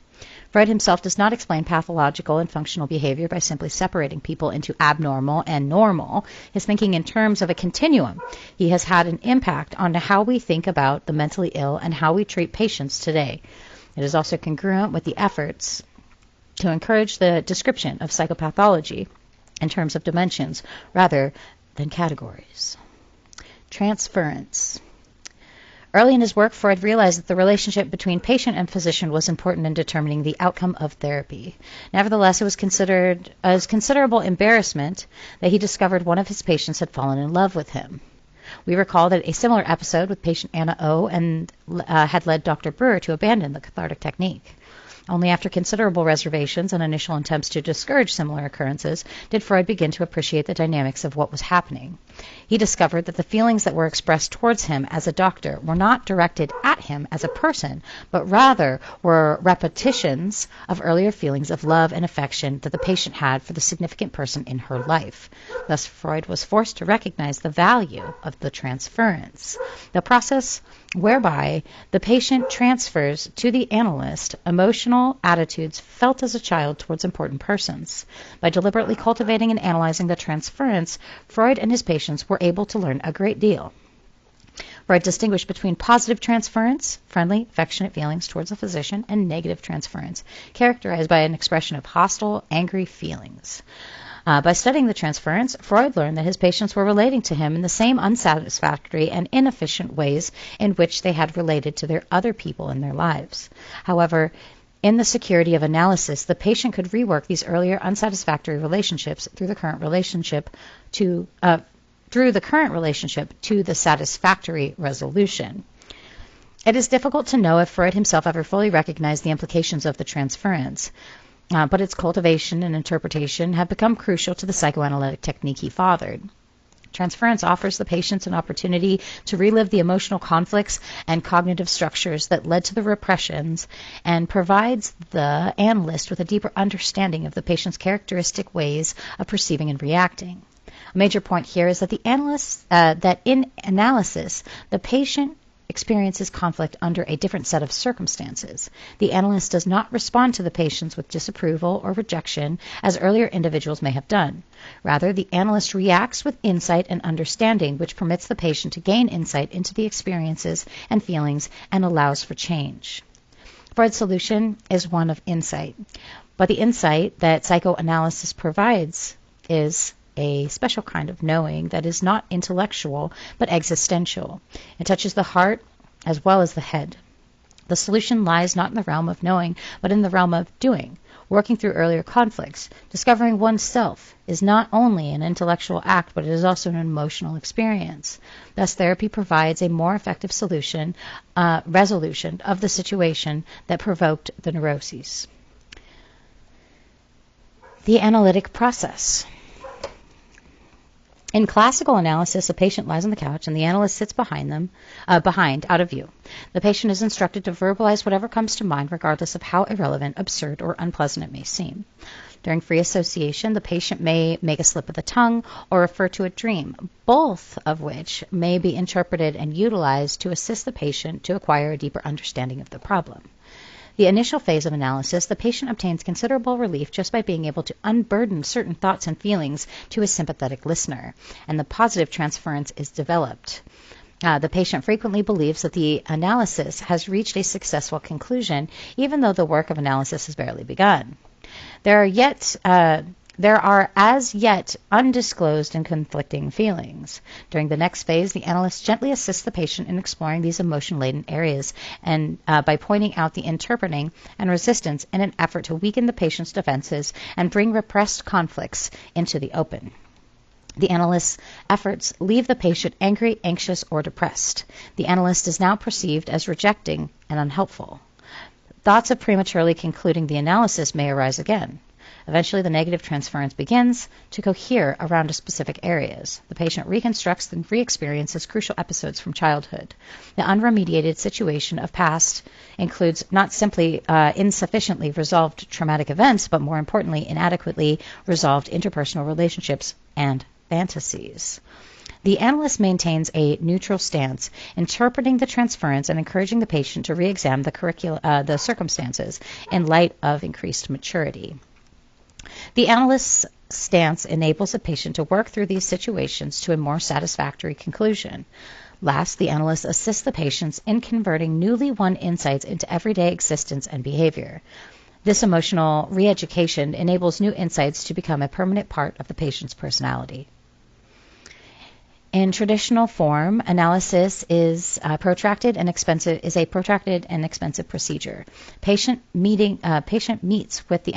Freud himself does not explain pathological and functional behavior by simply separating people into abnormal and normal. His thinking in terms of a continuum. He has had an impact on how we think about the mentally ill and how we treat patients today. It is also congruent with the efforts to encourage the description of psychopathology in terms of dimensions rather than categories. Transference. Early in his work, Freud realized that the relationship between patient and physician was important in determining the outcome of therapy. Nevertheless, it was considered as considerable embarrassment that he discovered one of his patients had fallen in love with him. We recall that a similar episode with patient Anna O. Had led Dr. Brewer to abandon the cathartic technique. Only after considerable reservations and initial attempts to discourage similar occurrences did Freud begin to appreciate the dynamics of what was happening. He discovered that the feelings that were expressed towards him as a doctor were not directed at him as a person, but rather were repetitions of earlier feelings of love and affection that the patient had for the significant person in her life. Thus, Freud was forced to recognize the value of the transference, the process whereby the patient transfers to the analyst emotional attitudes felt as a child towards important persons. By deliberately cultivating and analyzing the transference, Freud and his patients were able to learn a great deal. Freud distinguished between positive transference, friendly, affectionate feelings towards a physician, and negative transference, characterized by an expression of hostile, angry feelings. By studying the transference, Freud learned that his patients were relating to him in the same unsatisfactory and inefficient ways in which they had related to their other people in their lives. However, in the security of analysis, the patient could rework these earlier unsatisfactory relationships through the current relationship to the satisfactory resolution. It is difficult to know if Freud himself ever fully recognized the implications of the transference. But its cultivation and interpretation have become crucial to the psychoanalytic technique he fathered. Transference offers the patients an opportunity to relive the emotional conflicts and cognitive structures that led to the repressions and provides the analyst with a deeper understanding of the patient's characteristic ways of perceiving and reacting. A major point here is that that in analysis, the patient experiences conflict under a different set of circumstances. The analyst does not respond to the patients with disapproval or rejection as earlier individuals may have done. Rather, the analyst reacts with insight and understanding, which permits the patient to gain insight into the experiences and feelings and allows for change. Freud's solution is one of insight, but the insight that psychoanalysis provides is a special kind of knowing that is not intellectual but existential. It touches the heart as well as the head. The solution lies not in the realm of knowing but in the realm of doing. Working through earlier conflicts, discovering oneself is not only an intellectual act but it is also an emotional experience. Thus, therapy provides a more effective resolution of the situation that provoked the neuroses. The analytic process. In classical analysis, a patient lies on the couch and the analyst sits behind, out of view. The patient is instructed to verbalize whatever comes to mind, regardless of how irrelevant, absurd, or unpleasant it may seem. During free association, the patient may make a slip of the tongue or refer to a dream, both of which may be interpreted and utilized to assist the patient to acquire a deeper understanding of the problem. The initial phase of analysis, the patient obtains considerable relief just by being able to unburden certain thoughts and feelings to a sympathetic listener, and the positive transference is developed. The patient frequently believes that the analysis has reached a successful conclusion, even though the work of analysis has barely begun. There are as yet undisclosed and conflicting feelings. During the next phase, the analyst gently assists the patient in exploring these emotion-laden areas and by pointing out the interpreting and resistance in an effort to weaken the patient's defenses and bring repressed conflicts into the open. The analyst's efforts leave the patient angry, anxious, or depressed. The analyst is now perceived as rejecting and unhelpful. thoughts of prematurely concluding the analysis may arise again. Eventually, the negative transference begins to cohere around specific areas. The patient reconstructs and re-experiences crucial episodes from childhood. The unremediated situation of past includes not simply insufficiently resolved traumatic events, but more importantly, inadequately resolved interpersonal relationships and fantasies. The analyst maintains a neutral stance, interpreting the transference and encouraging the patient to re-examine the circumstances in light of increased maturity. The analyst's stance enables the patient to work through these situations to a more satisfactory conclusion. Last, the analyst assists the patients in converting newly won insights into everyday existence and behavior. This emotional re-education enables new insights to become a permanent part of the patient's personality. In traditional form, analysis is a protracted and expensive procedure. Patient meets with the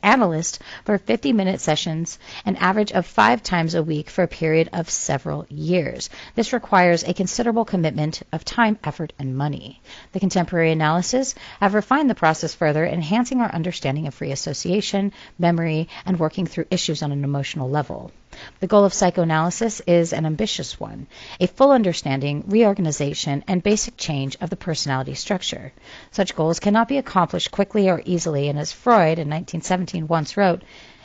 analyst for 50-minute sessions, an average of 5 times a week for a period of several years. This requires a considerable commitment of time, effort, and money. The contemporary analysts have refined the process further, enhancing our understanding of free association, memory, and working through issues on an emotional level. The goal of psychoanalysis is an ambitious one, a full understanding, reorganization, and basic change of the personality structure. Such goals cannot be accomplished quickly or easily, and as Freud in 1917 once wrote,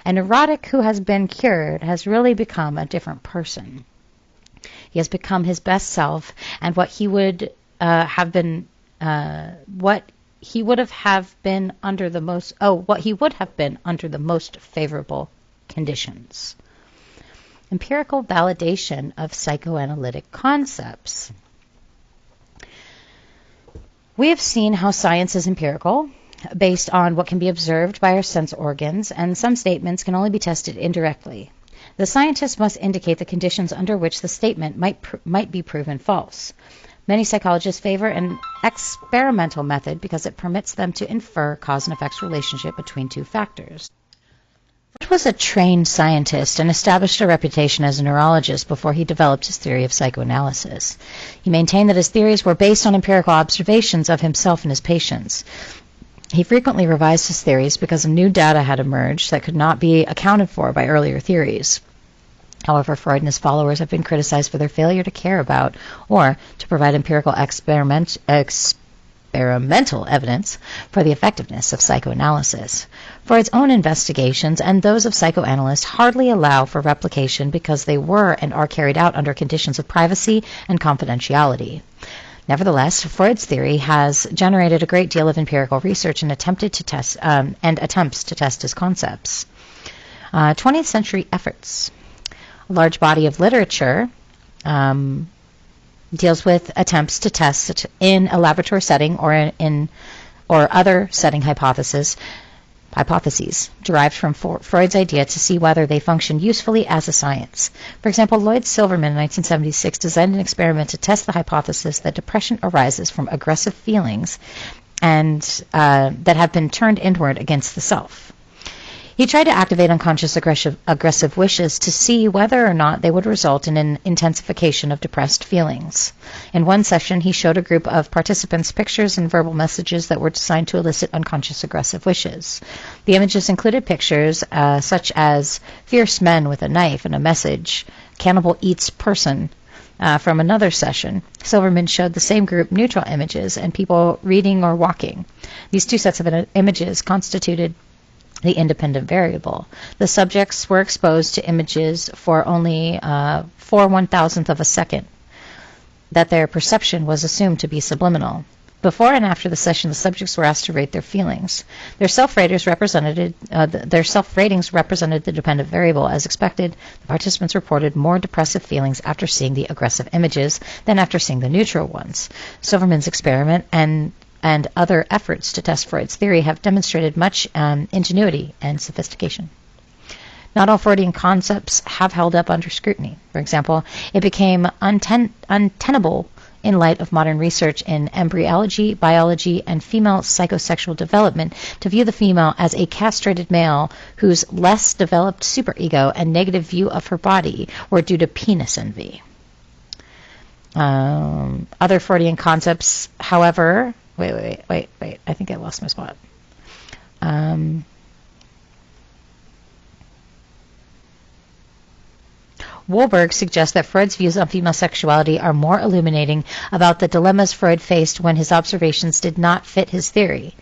"A neurotic who has been cured has really become a different person. He has become his best self, and what he would have been under the most favorable conditions." Empirical validation of psychoanalytic concepts. We have seen how science is empirical, based on what can be observed by our sense organs, and some statements can only be tested indirectly. The scientist must indicate the conditions under which the statement might be proven false. Many psychologists favor an experimental method because it permits them to infer cause and effect relationship between two factors. Freud was a trained scientist and established a reputation as a neurologist before he developed his theory of psychoanalysis. He maintained that his theories were based on empirical observations of himself and his patients. He frequently revised his theories because new data had emerged that could not be accounted for by earlier theories. However, Freud and his followers have been criticized for their failure to care about or to provide empirical experimental evidence for the effectiveness of psychoanalysis. Freud's own investigations and those of psychoanalysts hardly allow for replication because they were and are carried out under conditions of privacy and confidentiality. Nevertheless, Freud's theory has generated a great deal of empirical research and attempts to test his concepts. 20th century efforts. A large body of literature deals with attempts to test in a laboratory setting or other setting hypotheses derived from Freud's idea to see whether they function usefully as a science. For example, Lloyd Silverman in 1976 designed an experiment to test the hypothesis that depression arises from aggressive feelings and that have been turned inward against the self. He tried to activate unconscious aggressive wishes to see whether or not they would result in an intensification of depressed feelings. In one session, he showed a group of participants pictures and verbal messages that were designed to elicit unconscious aggressive wishes. The images included pictures such as fierce men with a knife and a message, cannibal eats person. From another session, Silverman showed the same group neutral images and people reading or walking. These two sets of images constituted the independent variable. The subjects were exposed to images for only 1/1000th of a second, that their perception was assumed to be subliminal. Before and after the session, the subjects were asked to rate their feelings. Their self-ratings represented the dependent variable. As expected, the participants reported more depressive feelings after seeing the aggressive images than after seeing the neutral ones. Silverman's experiment and other efforts to test Freud's theory have demonstrated much ingenuity and sophistication. Not all Freudian concepts have held up under scrutiny. For example, it became untenable in light of modern research in embryology, biology, and female psychosexual development to view the female as a castrated male whose less developed superego and negative view of her body were due to penis envy. Other Freudian concepts, however, Wait. I think I lost my spot. Wahlberg suggests that Freud's views on female sexuality are more illuminating about the dilemmas Freud faced when his observations did not fit his theory.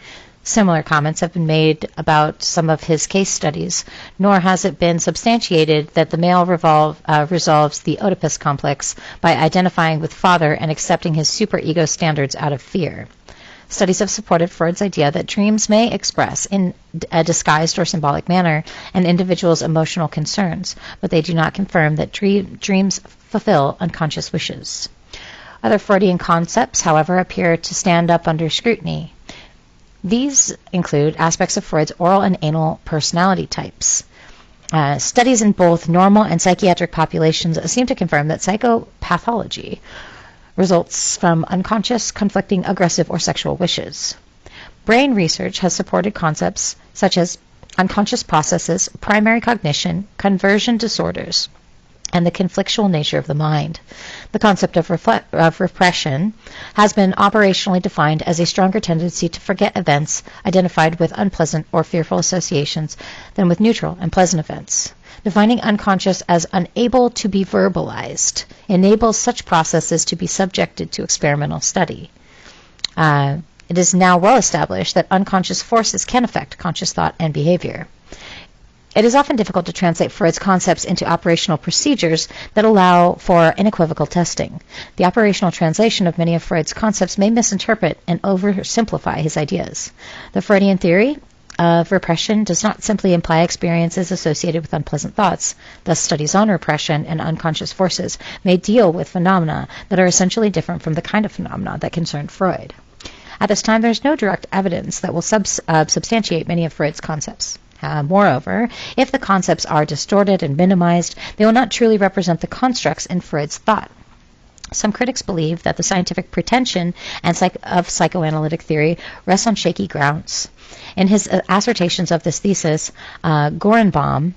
Similar comments have been made about some of his case studies, nor has it been substantiated that the male resolves the Oedipus complex by identifying with father and accepting his superego standards out of fear. Studies have supported Freud's idea that dreams may express, in a disguised or symbolic manner, an individual's emotional concerns, but they do not confirm that dreams fulfill unconscious wishes. Other Freudian concepts, however, appear to stand up under scrutiny. These include aspects of Freud's oral and anal personality types. Studies in both normal and psychiatric populations seem to confirm that psychopathology results from unconscious, conflicting, aggressive, or sexual wishes. Brain research has supported concepts such as unconscious processes, primary cognition, conversion disorders, and the conflictual nature of the mind. The concept of repression has been operationally defined as a stronger tendency to forget events identified with unpleasant or fearful associations than with neutral and pleasant events. Defining unconscious as unable to be verbalized enables such processes to be subjected to experimental study. It is now well established that unconscious forces can affect conscious thought and behavior. It is often difficult to translate Freud's concepts into operational procedures that allow for unequivocal testing. The operational translation of many of Freud's concepts may misinterpret and oversimplify his ideas. The Freudian theory of repression does not simply imply experiences associated with unpleasant thoughts. Thus, studies on repression and unconscious forces may deal with phenomena that are essentially different from the kind of phenomena that concerned Freud. At this time, there is no direct evidence that will substantiate many of Freud's concepts. Moreover, if the concepts are distorted and minimized, they will not truly represent the constructs in Freud's thought. Some critics believe that the scientific pretension of psychoanalytic theory rests on shaky grounds. In his assertions of this thesis, Gorenbaum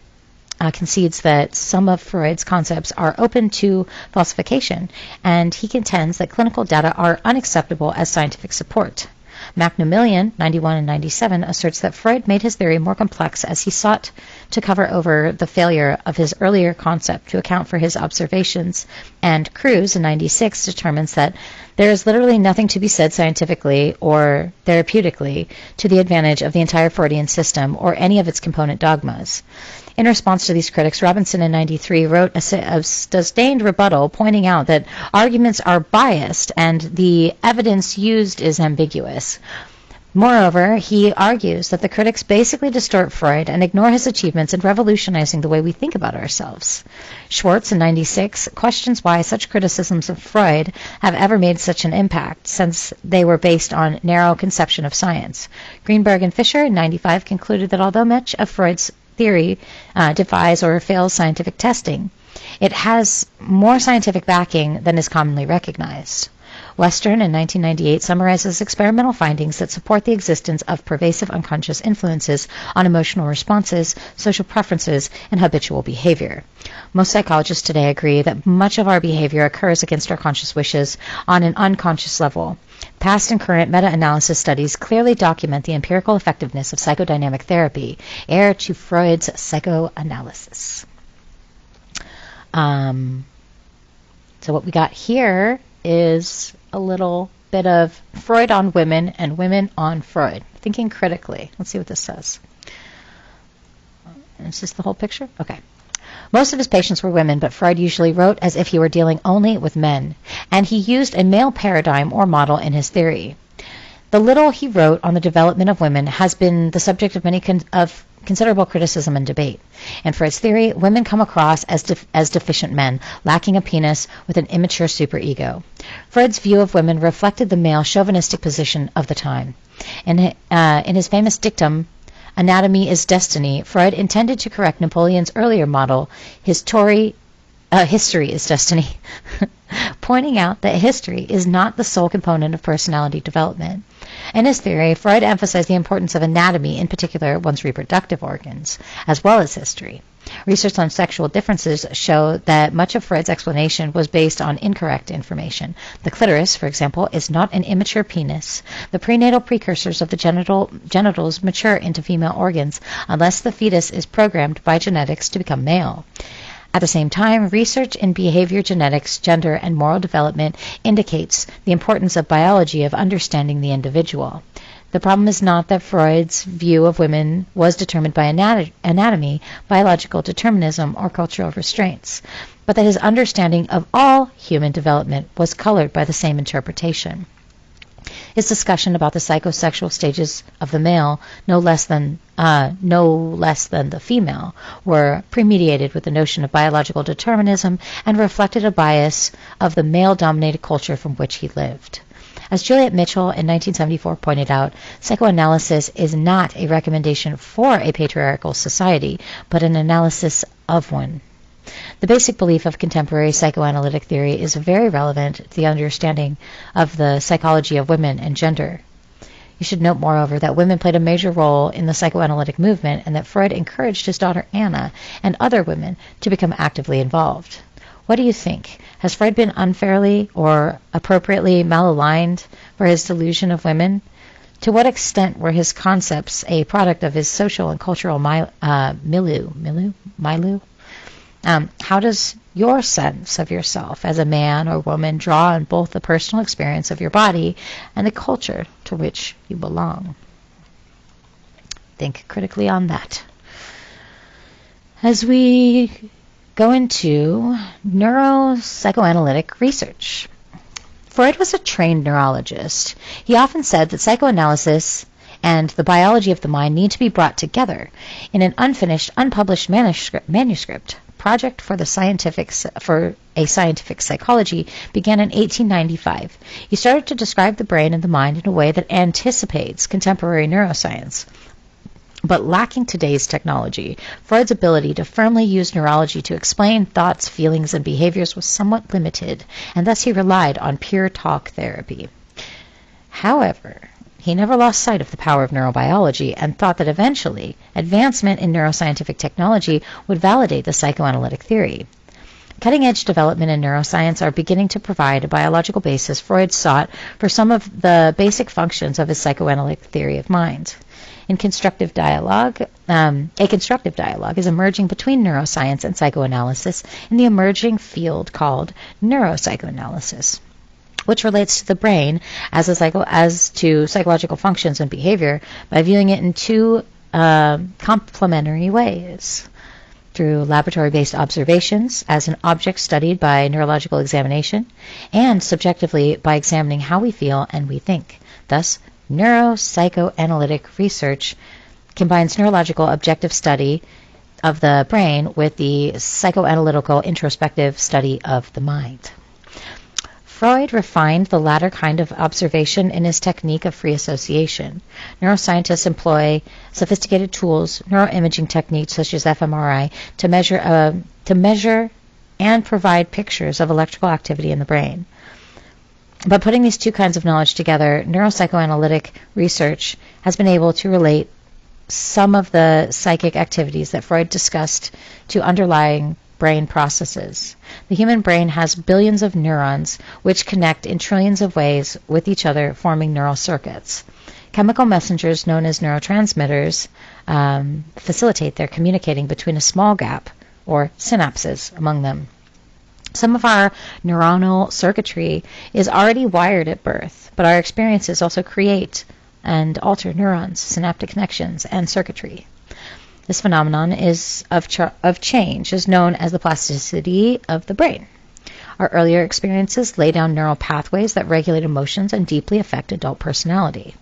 concedes that some of Freud's concepts are open to falsification, and he contends that clinical data are unacceptable as scientific support. Macmillan, 91 and 97, asserts that Freud made his theory more complex as he sought to cover over the failure of his earlier concept to account for his observations, and Kruse, in 96, determines that there is literally nothing to be said scientifically or therapeutically to the advantage of the entire Freudian system or any of its component dogmas. In response to these critics, Robinson in 93 wrote a sustained rebuttal pointing out that arguments are biased and the evidence used is ambiguous. Moreover, he argues that the critics basically distort Freud and ignore his achievements in revolutionizing the way we think about ourselves. Schwartz in 96 questions why such criticisms of Freud have ever made such an impact, since they were based on narrow conception of science. Greenberg and Fisher in 95 concluded that although much of Freud's theory defies or fails scientific testing, it has more scientific backing than is commonly recognized. Western in 1998 summarizes experimental findings that support the existence of pervasive unconscious influences on emotional responses, social preferences, and habitual behavior. Most psychologists today agree that much of our behavior occurs against our conscious wishes on an unconscious level. Past and current meta-analysis studies clearly document the empirical effectiveness of psychodynamic therapy, heir to Freud's psychoanalysis. So what we got here is a little bit of Freud on women and women on Freud. Thinking critically. Let's see what this says. Is this the whole picture? Okay. Most of his patients were women, but Freud usually wrote as if he were dealing only with men, and he used a male paradigm or model in his theory. The little he wrote on the development of women has been the subject of considerable criticism and debate. In Freud's theory, women come across as deficient men, lacking a penis with an immature superego. Freud's view of women reflected the male chauvinistic position of the time. In his famous dictum, Anatomy is Destiny, Freud intended to correct Napoleon's earlier model, History is Destiny, pointing out that history is not the sole component of personality development. In his theory, Freud emphasized the importance of anatomy, in particular one's reproductive organs, as well as history. Research on sexual differences show that much of Freud's explanation was based on incorrect information. The clitoris, for example, is not an immature penis. The prenatal precursors of the genitals mature into female organs unless the fetus is programmed by genetics to become male. At the same time, research in behavior genetics, gender, and moral development indicates the importance of biology of understanding the individual. The problem is not that Freud's view of women was determined by anatomy, biological determinism, or cultural restraints, but that his understanding of all human development was colored by the same interpretation. His discussion about the psychosexual stages of the male, no less than the female, were premeditated with the notion of biological determinism and reflected a bias of the male-dominated culture from which he lived. As Juliet Mitchell in 1974 pointed out, psychoanalysis is not a recommendation for a patriarchal society, but an analysis of one. The basic belief of contemporary psychoanalytic theory is very relevant to the understanding of the psychology of women and gender. You should note, moreover, that women played a major role in the psychoanalytic movement and that Freud encouraged his daughter Anna and other women to become actively involved. What do you think? Has Freud been unfairly or appropriately malaligned for his delusion of women? To what extent were his concepts a product of his social and cultural milieu? How does your sense of yourself as a man or woman draw on both the personal experience of your body and the culture to which you belong? Think critically on that. As we go into neuropsychoanalytic research. Freud was a trained neurologist. He often said that psychoanalysis and the biology of the mind need to be brought together in an unfinished, unpublished manuscript. Project for a scientific psychology began in 1895. He started to describe the brain and the mind in a way that anticipates contemporary neuroscience. But lacking today's technology, Freud's ability to firmly use neurology to explain thoughts, feelings, and behaviors was somewhat limited, and thus he relied on pure talk therapy. However, he never lost sight of the power of neurobiology and thought that eventually advancement in neuroscientific technology would validate the psychoanalytic theory. Cutting-edge development in neuroscience are beginning to provide a biological basis Freud sought for some of the basic functions of his psychoanalytic theory of mind. A constructive dialogue is emerging between neuroscience and psychoanalysis in the emerging field called neuropsychoanalysis, which relates to the brain as to psychological functions and behavior by viewing it in two complementary ways. Through laboratory-based observations as an object studied by neurological examination, and subjectively by examining how we feel and we think. Thus, neuropsychoanalytic research combines neurological objective study of the brain with the psychoanalytical introspective study of the mind. Freud refined the latter kind of observation in his technique of free association. Neuroscientists employ sophisticated tools, neuroimaging techniques such as fMRI, to measure and provide pictures of electrical activity in the brain. But putting these two kinds of knowledge together, neuropsychoanalytic research has been able to relate some of the psychic activities that Freud discussed to underlying brain processes. The human brain has billions of neurons which connect in trillions of ways with each other, forming neural circuits. Chemical messengers known as neurotransmitters facilitate their communicating between a small gap, or synapses, among them. Some of our neuronal circuitry is already wired at birth, but our experiences also create and alter neurons, synaptic connections, and circuitry. This phenomenon of change is known as the plasticity of the brain. Our earlier experiences lay down neural pathways that regulate emotions and deeply affect adult personality.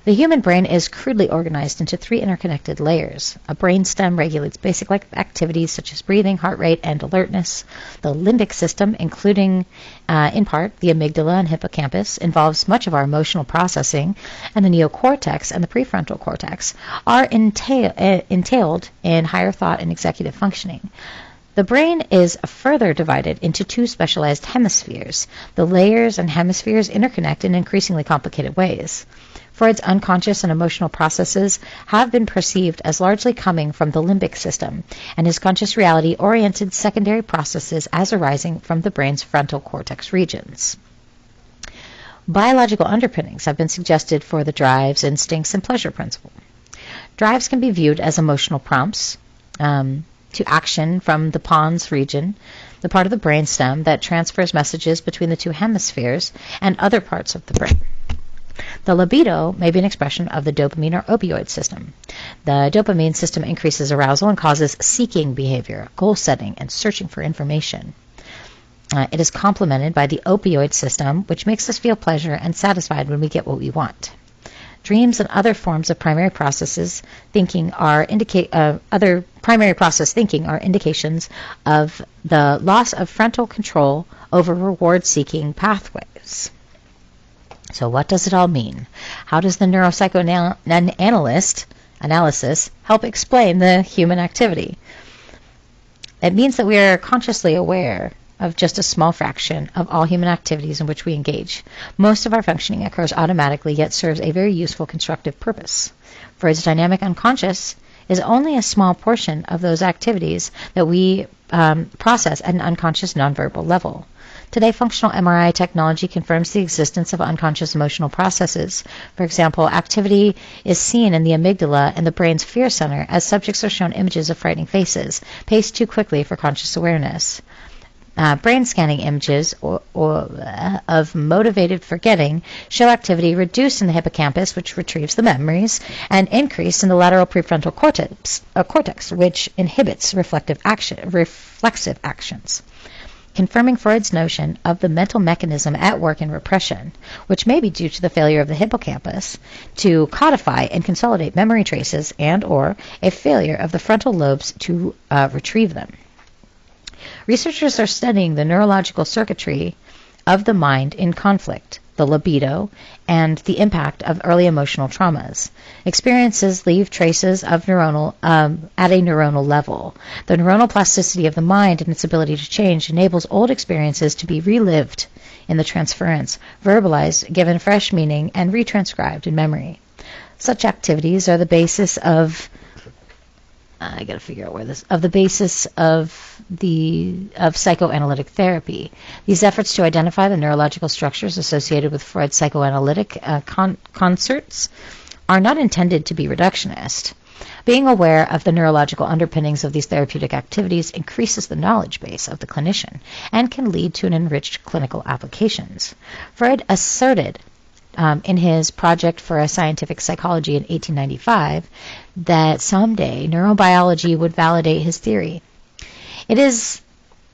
The human brain is crudely organized into three interconnected layers. A brainstem regulates basic activities such as breathing, heart rate, and alertness. The limbic system, including, in part, the amygdala and hippocampus, involves much of our emotional processing, and the neocortex and the prefrontal cortex are entailed in higher thought and executive functioning. The brain is further divided into two specialized hemispheres. The layers and hemispheres interconnect in increasingly complicated ways. Freud's unconscious and emotional processes have been perceived as largely coming from the limbic system, and his conscious reality oriented secondary processes as arising from the brain's frontal cortex regions. Biological underpinnings have been suggested for the drives, instincts, and pleasure principle. Drives can be viewed as emotional prompts to action from the pons region, the part of the brainstem that transfers messages between the two hemispheres and other parts of the brain. The libido may be an expression of the dopamine or opioid system. The dopamine system increases arousal and causes seeking behavior, goal setting, and searching for information. It is complemented by the opioid system, which makes us feel pleasure and satisfied when we get what we want. Dreams and other forms of primary process thinking are indications of the loss of frontal control over reward-seeking pathways. So what does it all mean? How does the neuropsychoanalysis help explain the human activity? It means that we are consciously aware of just a small fraction of all human activities in which we engage. Most of our functioning occurs automatically, yet serves a very useful constructive purpose. Freud's dynamic unconscious is only a small portion of those activities that we process at an unconscious nonverbal level. Today, functional MRI technology confirms the existence of unconscious emotional processes. For example, activity is seen in the amygdala and the brain's fear center as subjects are shown images of frightening faces, paced too quickly for conscious awareness. Brain scanning images of motivated forgetting show activity reduced in the hippocampus, which retrieves the memories, and increase in the lateral prefrontal cortex, which inhibits reflexive actions, confirming Freud's notion of the mental mechanism at work in repression, which may be due to the failure of the hippocampus to codify and consolidate memory traces and/or a failure of the frontal lobes to retrieve them. Researchers are studying the neurological circuitry of the mind in conflict, the libido, and the impact of early emotional traumas. Experiences leave traces of at a neuronal level. The neuronal plasticity of the mind and its ability to change enables old experiences to be relived in the transference, verbalized, given fresh meaning, and retranscribed in memory. Such activities are the basis of psychoanalytic therapy. These efforts to identify the neurological structures associated with Freud's psychoanalytic concerts are not intended to be reductionist. Being aware of the neurological underpinnings of these therapeutic activities increases the knowledge base of the clinician and can lead to an enriched clinical applications. Freud asserted in his Project for a Scientific Psychology in 1895 that someday neurobiology would validate his theory. It is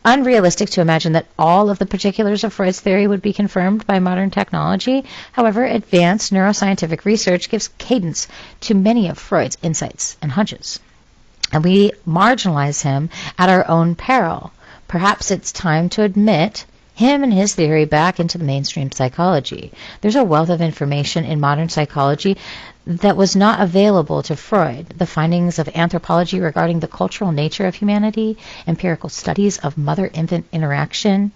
unrealistic to imagine that all of the particulars of Freud's theory would be confirmed by modern technology. However, advanced neuroscientific research gives cadence to many of Freud's insights and hunches, and we marginalize him at our own peril. Perhaps it's time to admit him and his theory back into the mainstream psychology. There's a wealth of information in modern psychology that was not available to Freud. The findings of anthropology regarding the cultural nature of humanity, empirical studies of mother-infant interaction,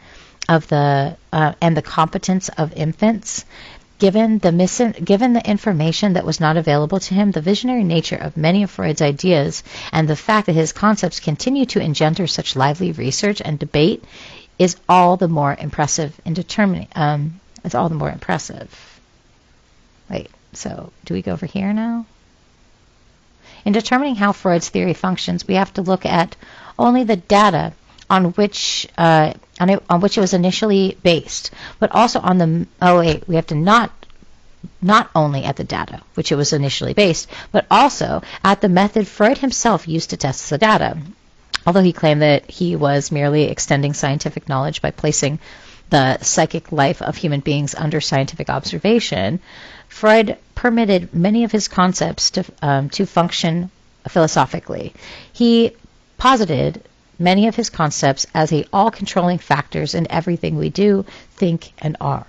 and the competence of infants. Given the information that was not available to him, the visionary nature of many of Freud's ideas, and the fact that his concepts continue to engender such lively research and debate, is all the more impressive in determining. It's all the more impressive. Wait, so do we go over here now? In determining how Freud's theory functions, we have to look at only the data on which it was initially based, but also on the. We have to not only at the data which it was initially based, but also at the method Freud himself used to test the data. Although he claimed that he was merely extending scientific knowledge by placing the psychic life of human beings under scientific observation, Freud permitted many of his concepts to function philosophically. He posited many of his concepts as all-controlling factors in everything we do, think, and are.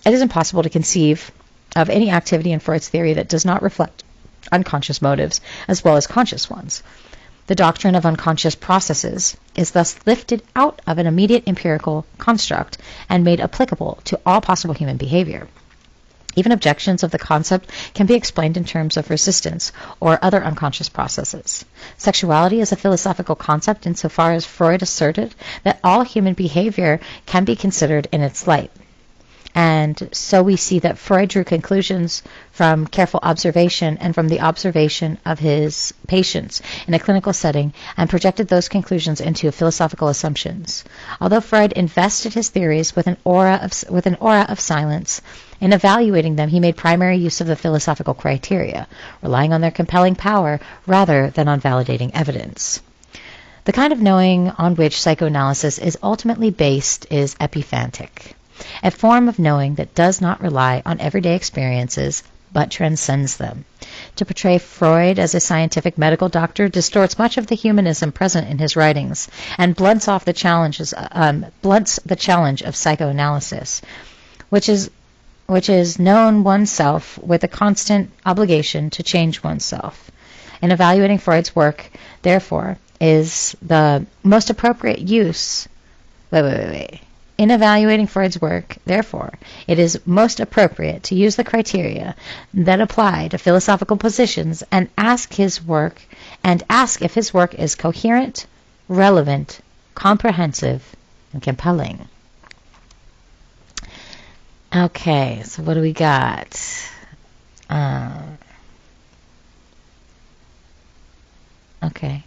It is impossible to conceive of any activity in Freud's theory that does not reflect unconscious motives as well as conscious ones. The doctrine of unconscious processes is thus lifted out of an immediate empirical construct and made applicable to all possible human behavior. Even objections of the concept can be explained in terms of resistance or other unconscious processes. Sexuality is a philosophical concept insofar as Freud asserted that all human behavior can be considered in its light. And so we see that Freud drew conclusions from careful observation and from the observation of his patients in a clinical setting and projected those conclusions into philosophical assumptions. Although Freud invested his theories with an aura of silence, in evaluating them he made primary use of the philosophical criteria, relying on their compelling power rather than on validating evidence. The kind of knowing on which psychoanalysis is ultimately based is epiphantic, a form of knowing that does not rely on everyday experiences but transcends them. To portray Freud as a scientific medical doctor distorts much of the humanism present in his writings and blunts the challenge of psychoanalysis, which is known oneself with a constant obligation to change oneself. In evaluating Freud's work, therefore, is the most appropriate use. In evaluating Freud's work, therefore, it is most appropriate to use the criteria that apply to philosophical positions and ask if his work is coherent, relevant, comprehensive, and compelling. Okay, so what do we got? Okay.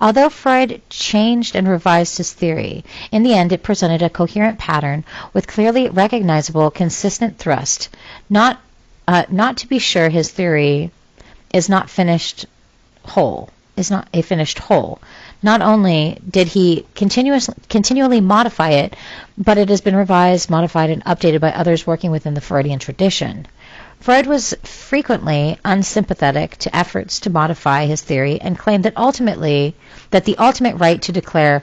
Although Freud changed and revised his theory, in the end it presented a coherent pattern with clearly recognizable, consistent thrust. Not to be sure, his theory is not finished whole. Is not a finished whole. Not only did he continually modify it, but it has been revised, modified, and updated by others working within the Freudian tradition. Freud was frequently unsympathetic to efforts to modify his theory and claimed that the ultimate right to declare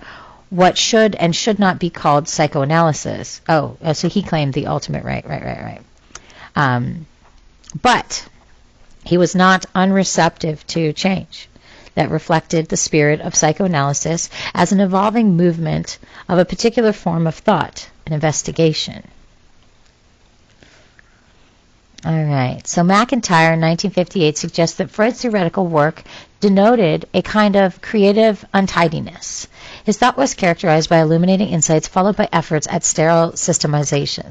what should and should not be called psychoanalysis. So he claimed the ultimate right. But he was not unreceptive to change that reflected the spirit of psychoanalysis as an evolving movement of a particular form of thought and investigation. All right, so McIntyre in 1958 suggests that Freud's theoretical work denoted a kind of creative untidiness. His thought was characterized by illuminating insights followed by efforts at sterile systemization.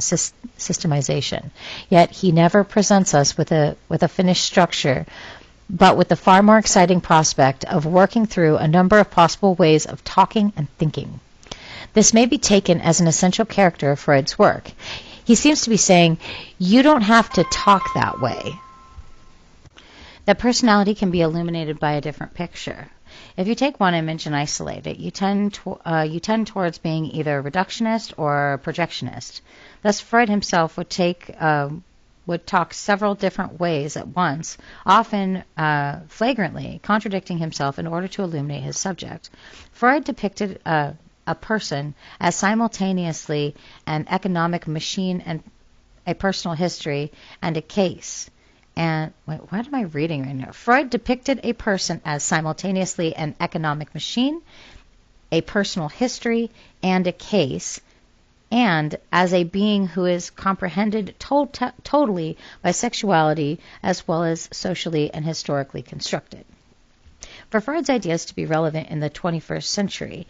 Yet he never presents us with a finished structure, but with the far more exciting prospect of working through a number of possible ways of talking and thinking. This may be taken as an essential character of Freud's work. He seems to be saying, you don't have to talk that way. That personality can be illuminated by a different picture. If you take one image and isolate it, you tend towards being either reductionist or projectionist. Thus, Freud himself would talk several different ways at once, often flagrantly contradicting himself in order to illuminate his subject. Freud depicted a person as simultaneously an economic machine and a personal history and a case. And what am I reading right now? Freud depicted a person as simultaneously an economic machine, a personal history, and a case, and as a being who is comprehended totally by sexuality as well as socially and historically constructed. For Freud's ideas to be relevant in the 21st century,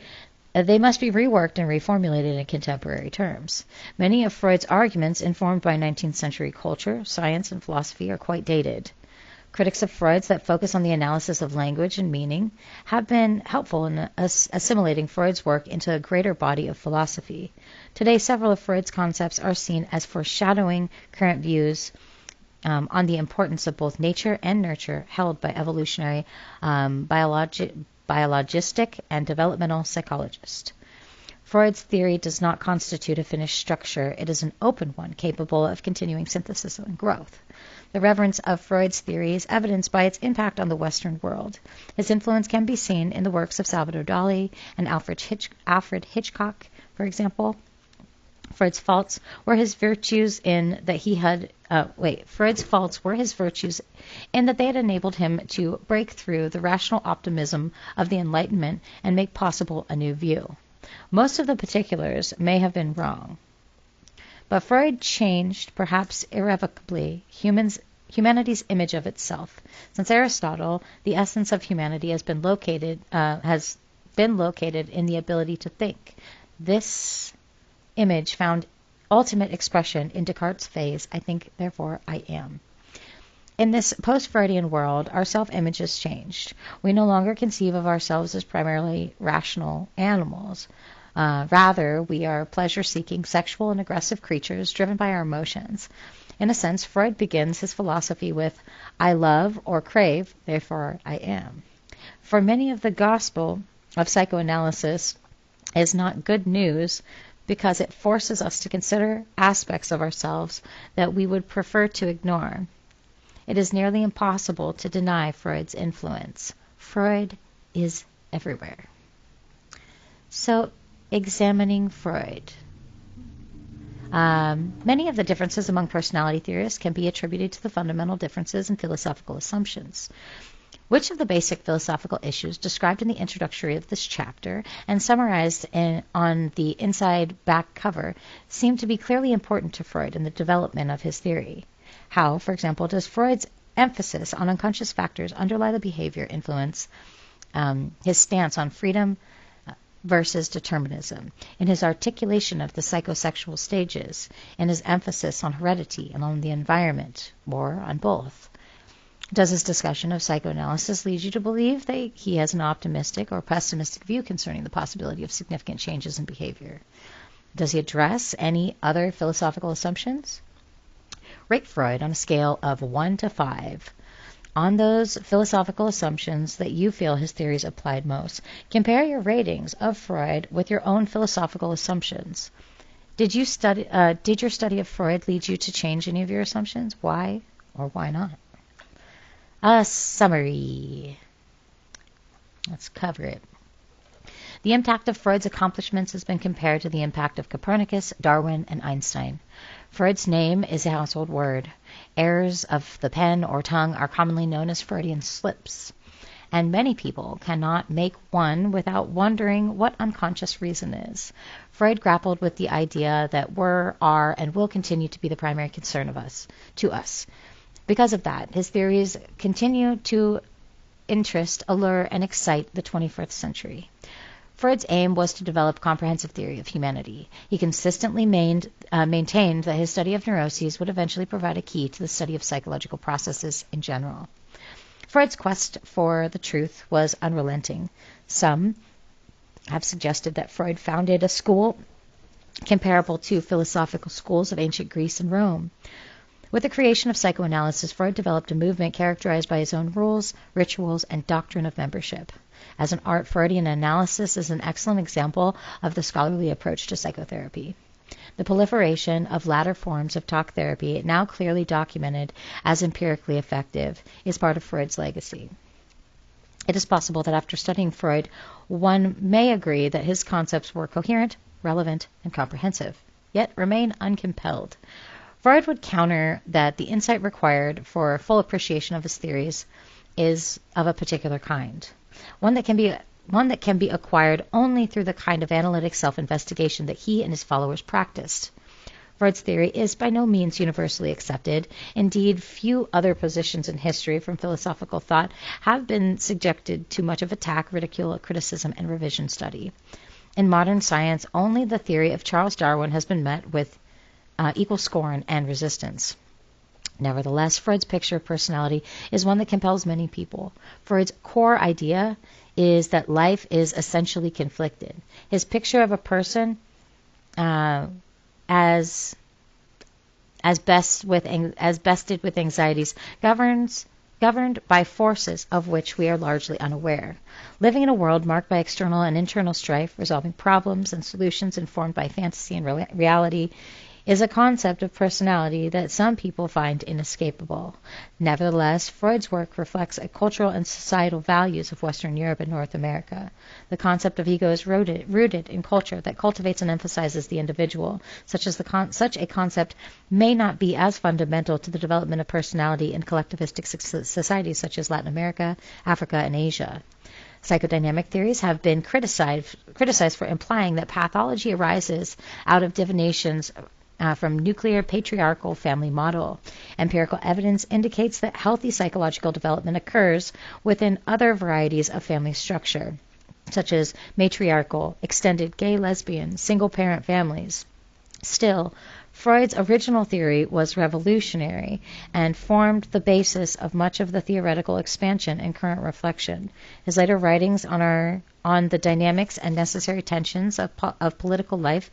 they must be reworked and reformulated in contemporary terms. Many of Freud's arguments, informed by 19th century culture, science, and philosophy, are quite dated. Critics of Freud's that focus on the analysis of language and meaning have been helpful in assimilating Freud's work into a greater body of philosophy. Today, several of Freud's concepts are seen as foreshadowing current views on the importance of both nature and nurture held by evolutionary biologistic and developmental psychologists. Freud's theory does not constitute a finished structure. It is an open one, capable of continuing synthesis and growth. The relevance of Freud's theory is evidenced by its impact on the Western world. His influence can be seen in the works of Salvador Dali and Alfred Hitchcock, for example. Freud's faults were his virtues in that he had Freud's faults were his virtues in that they had enabled him to break through the rational optimism of the Enlightenment and make possible a new view. Most of the particulars may have been wrong, but Freud changed, perhaps irrevocably, humanity's image of itself. Since Aristotle, the essence of humanity has been located in the ability to think. This image found ultimate expression in Descartes' phrase, "I think, therefore I am." In this post-Freudian world, our self-image has changed. We no longer conceive of ourselves as primarily rational animals. Rather, we are pleasure-seeking, sexual, and aggressive creatures driven by our emotions. In a sense, Freud begins his philosophy with, "I love or crave, therefore I am." For many of the gospel of psychoanalysis is not good news because it forces us to consider aspects of ourselves that we would prefer to ignore. It is nearly impossible to deny Freud's influence. Freud is everywhere. So, examining Freud. Many of the differences among personality theorists can be attributed to the fundamental differences in philosophical assumptions. Which of the basic philosophical issues described in the introductory of this chapter and summarized on the inside back cover seem to be clearly important to Freud in the development of his theory? How, for example, does Freud's emphasis on unconscious factors underlie the behavior influence his stance on freedom versus determinism, in his articulation of the psychosexual stages, in his emphasis on heredity and on the environment, or on both? Does his discussion of psychoanalysis lead you to believe that he has an optimistic or pessimistic view concerning the possibility of significant changes in behavior? Does he address any other philosophical assumptions? Rate Freud on a scale of 1 to 5 on those philosophical assumptions that you feel his theories applied most. Compare your ratings of Freud with your own philosophical assumptions. Did your study of Freud lead you to change any of your assumptions? Why or why not? A summary. Let's cover it. The impact of Freud's accomplishments has been compared to the impact of Copernicus, Darwin, and Einstein. Freud's name is a household word. Errors of the pen or tongue are commonly known as Freudian slips, and many people cannot make one without wondering what unconscious reason is. Freud grappled with the idea that were, are, and will continue to be the primary concern to us. Because of that, his theories continue to interest, allure, and excite the 21st century. Freud's aim was to develop a comprehensive theory of humanity. He consistently maintained that his study of neuroses would eventually provide a key to the study of psychological processes in general. Freud's quest for the truth was unrelenting. Some have suggested that Freud founded a school comparable to philosophical schools of ancient Greece and Rome. With the creation of psychoanalysis, Freud developed a movement characterized by his own rules, rituals, and doctrine of membership. As an art, Freudian analysis is an excellent example of the scholarly approach to psychotherapy. The proliferation of latter forms of talk therapy, now clearly documented as empirically effective, is part of Freud's legacy. It is possible that after studying Freud, one may agree that his concepts were coherent, relevant, and comprehensive, yet remain uncompelled. Freud would counter that the insight required for full appreciation of his theories is of a particular kind, one that can be acquired only through the kind of analytic self-investigation that he and his followers practiced. Freud's theory is by no means universally accepted. Indeed, few other positions in history from philosophical thought have been subjected to much of attack, ridicule, criticism, and revision study. In modern science, only the theory of Charles Darwin has been met with equal scorn and resistance. Nevertheless, Freud's picture of personality is one that compels many people. Freud's core idea is that life is essentially conflicted. His picture of a person as bested with anxieties governed by forces of which we are largely unaware. Living in a world marked by external and internal strife, resolving problems and solutions informed by fantasy and reality, is a concept of personality that some people find inescapable. Nevertheless, Freud's work reflects a cultural and societal values of Western Europe and North America. The concept of ego is rooted in culture that cultivates and emphasizes the individual. Such a concept may not be as fundamental to the development of personality in collectivistic societies such as Latin America, Africa, and Asia. Psychodynamic theories have been criticized for implying that pathology arises out of divinations from nuclear patriarchal family model. Empirical evidence indicates that healthy psychological development occurs within other varieties of family structure, such as matriarchal, extended gay, lesbian, single-parent families. Still, Freud's original theory was revolutionary and formed the basis of much of the theoretical expansion and current reflection. His later writings on the dynamics and necessary tensions of political life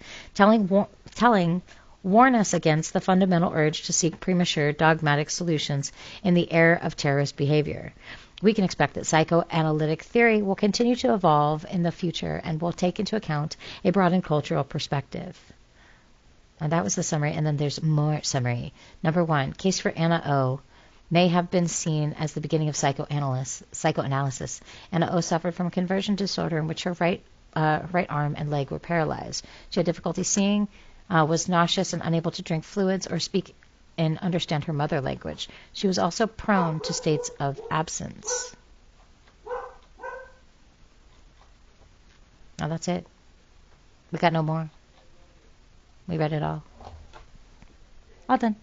warn us against the fundamental urge to seek premature dogmatic solutions in the era of terrorist behavior. We can expect that psychoanalytic theory will continue to evolve in the future and will take into account a broadened cultural perspective. And that was the summary, and then there's more summary. Number 1, case for Anna O. may have been seen as the beginning of psychoanalysis. Anna O suffered from a conversion disorder in which her right arm and leg were paralyzed. She had difficulty seeing, was nauseous and unable to drink fluids or speak and understand her mother language. She was also prone to states of absence. Now that's it. We got no more. We read it all. All done.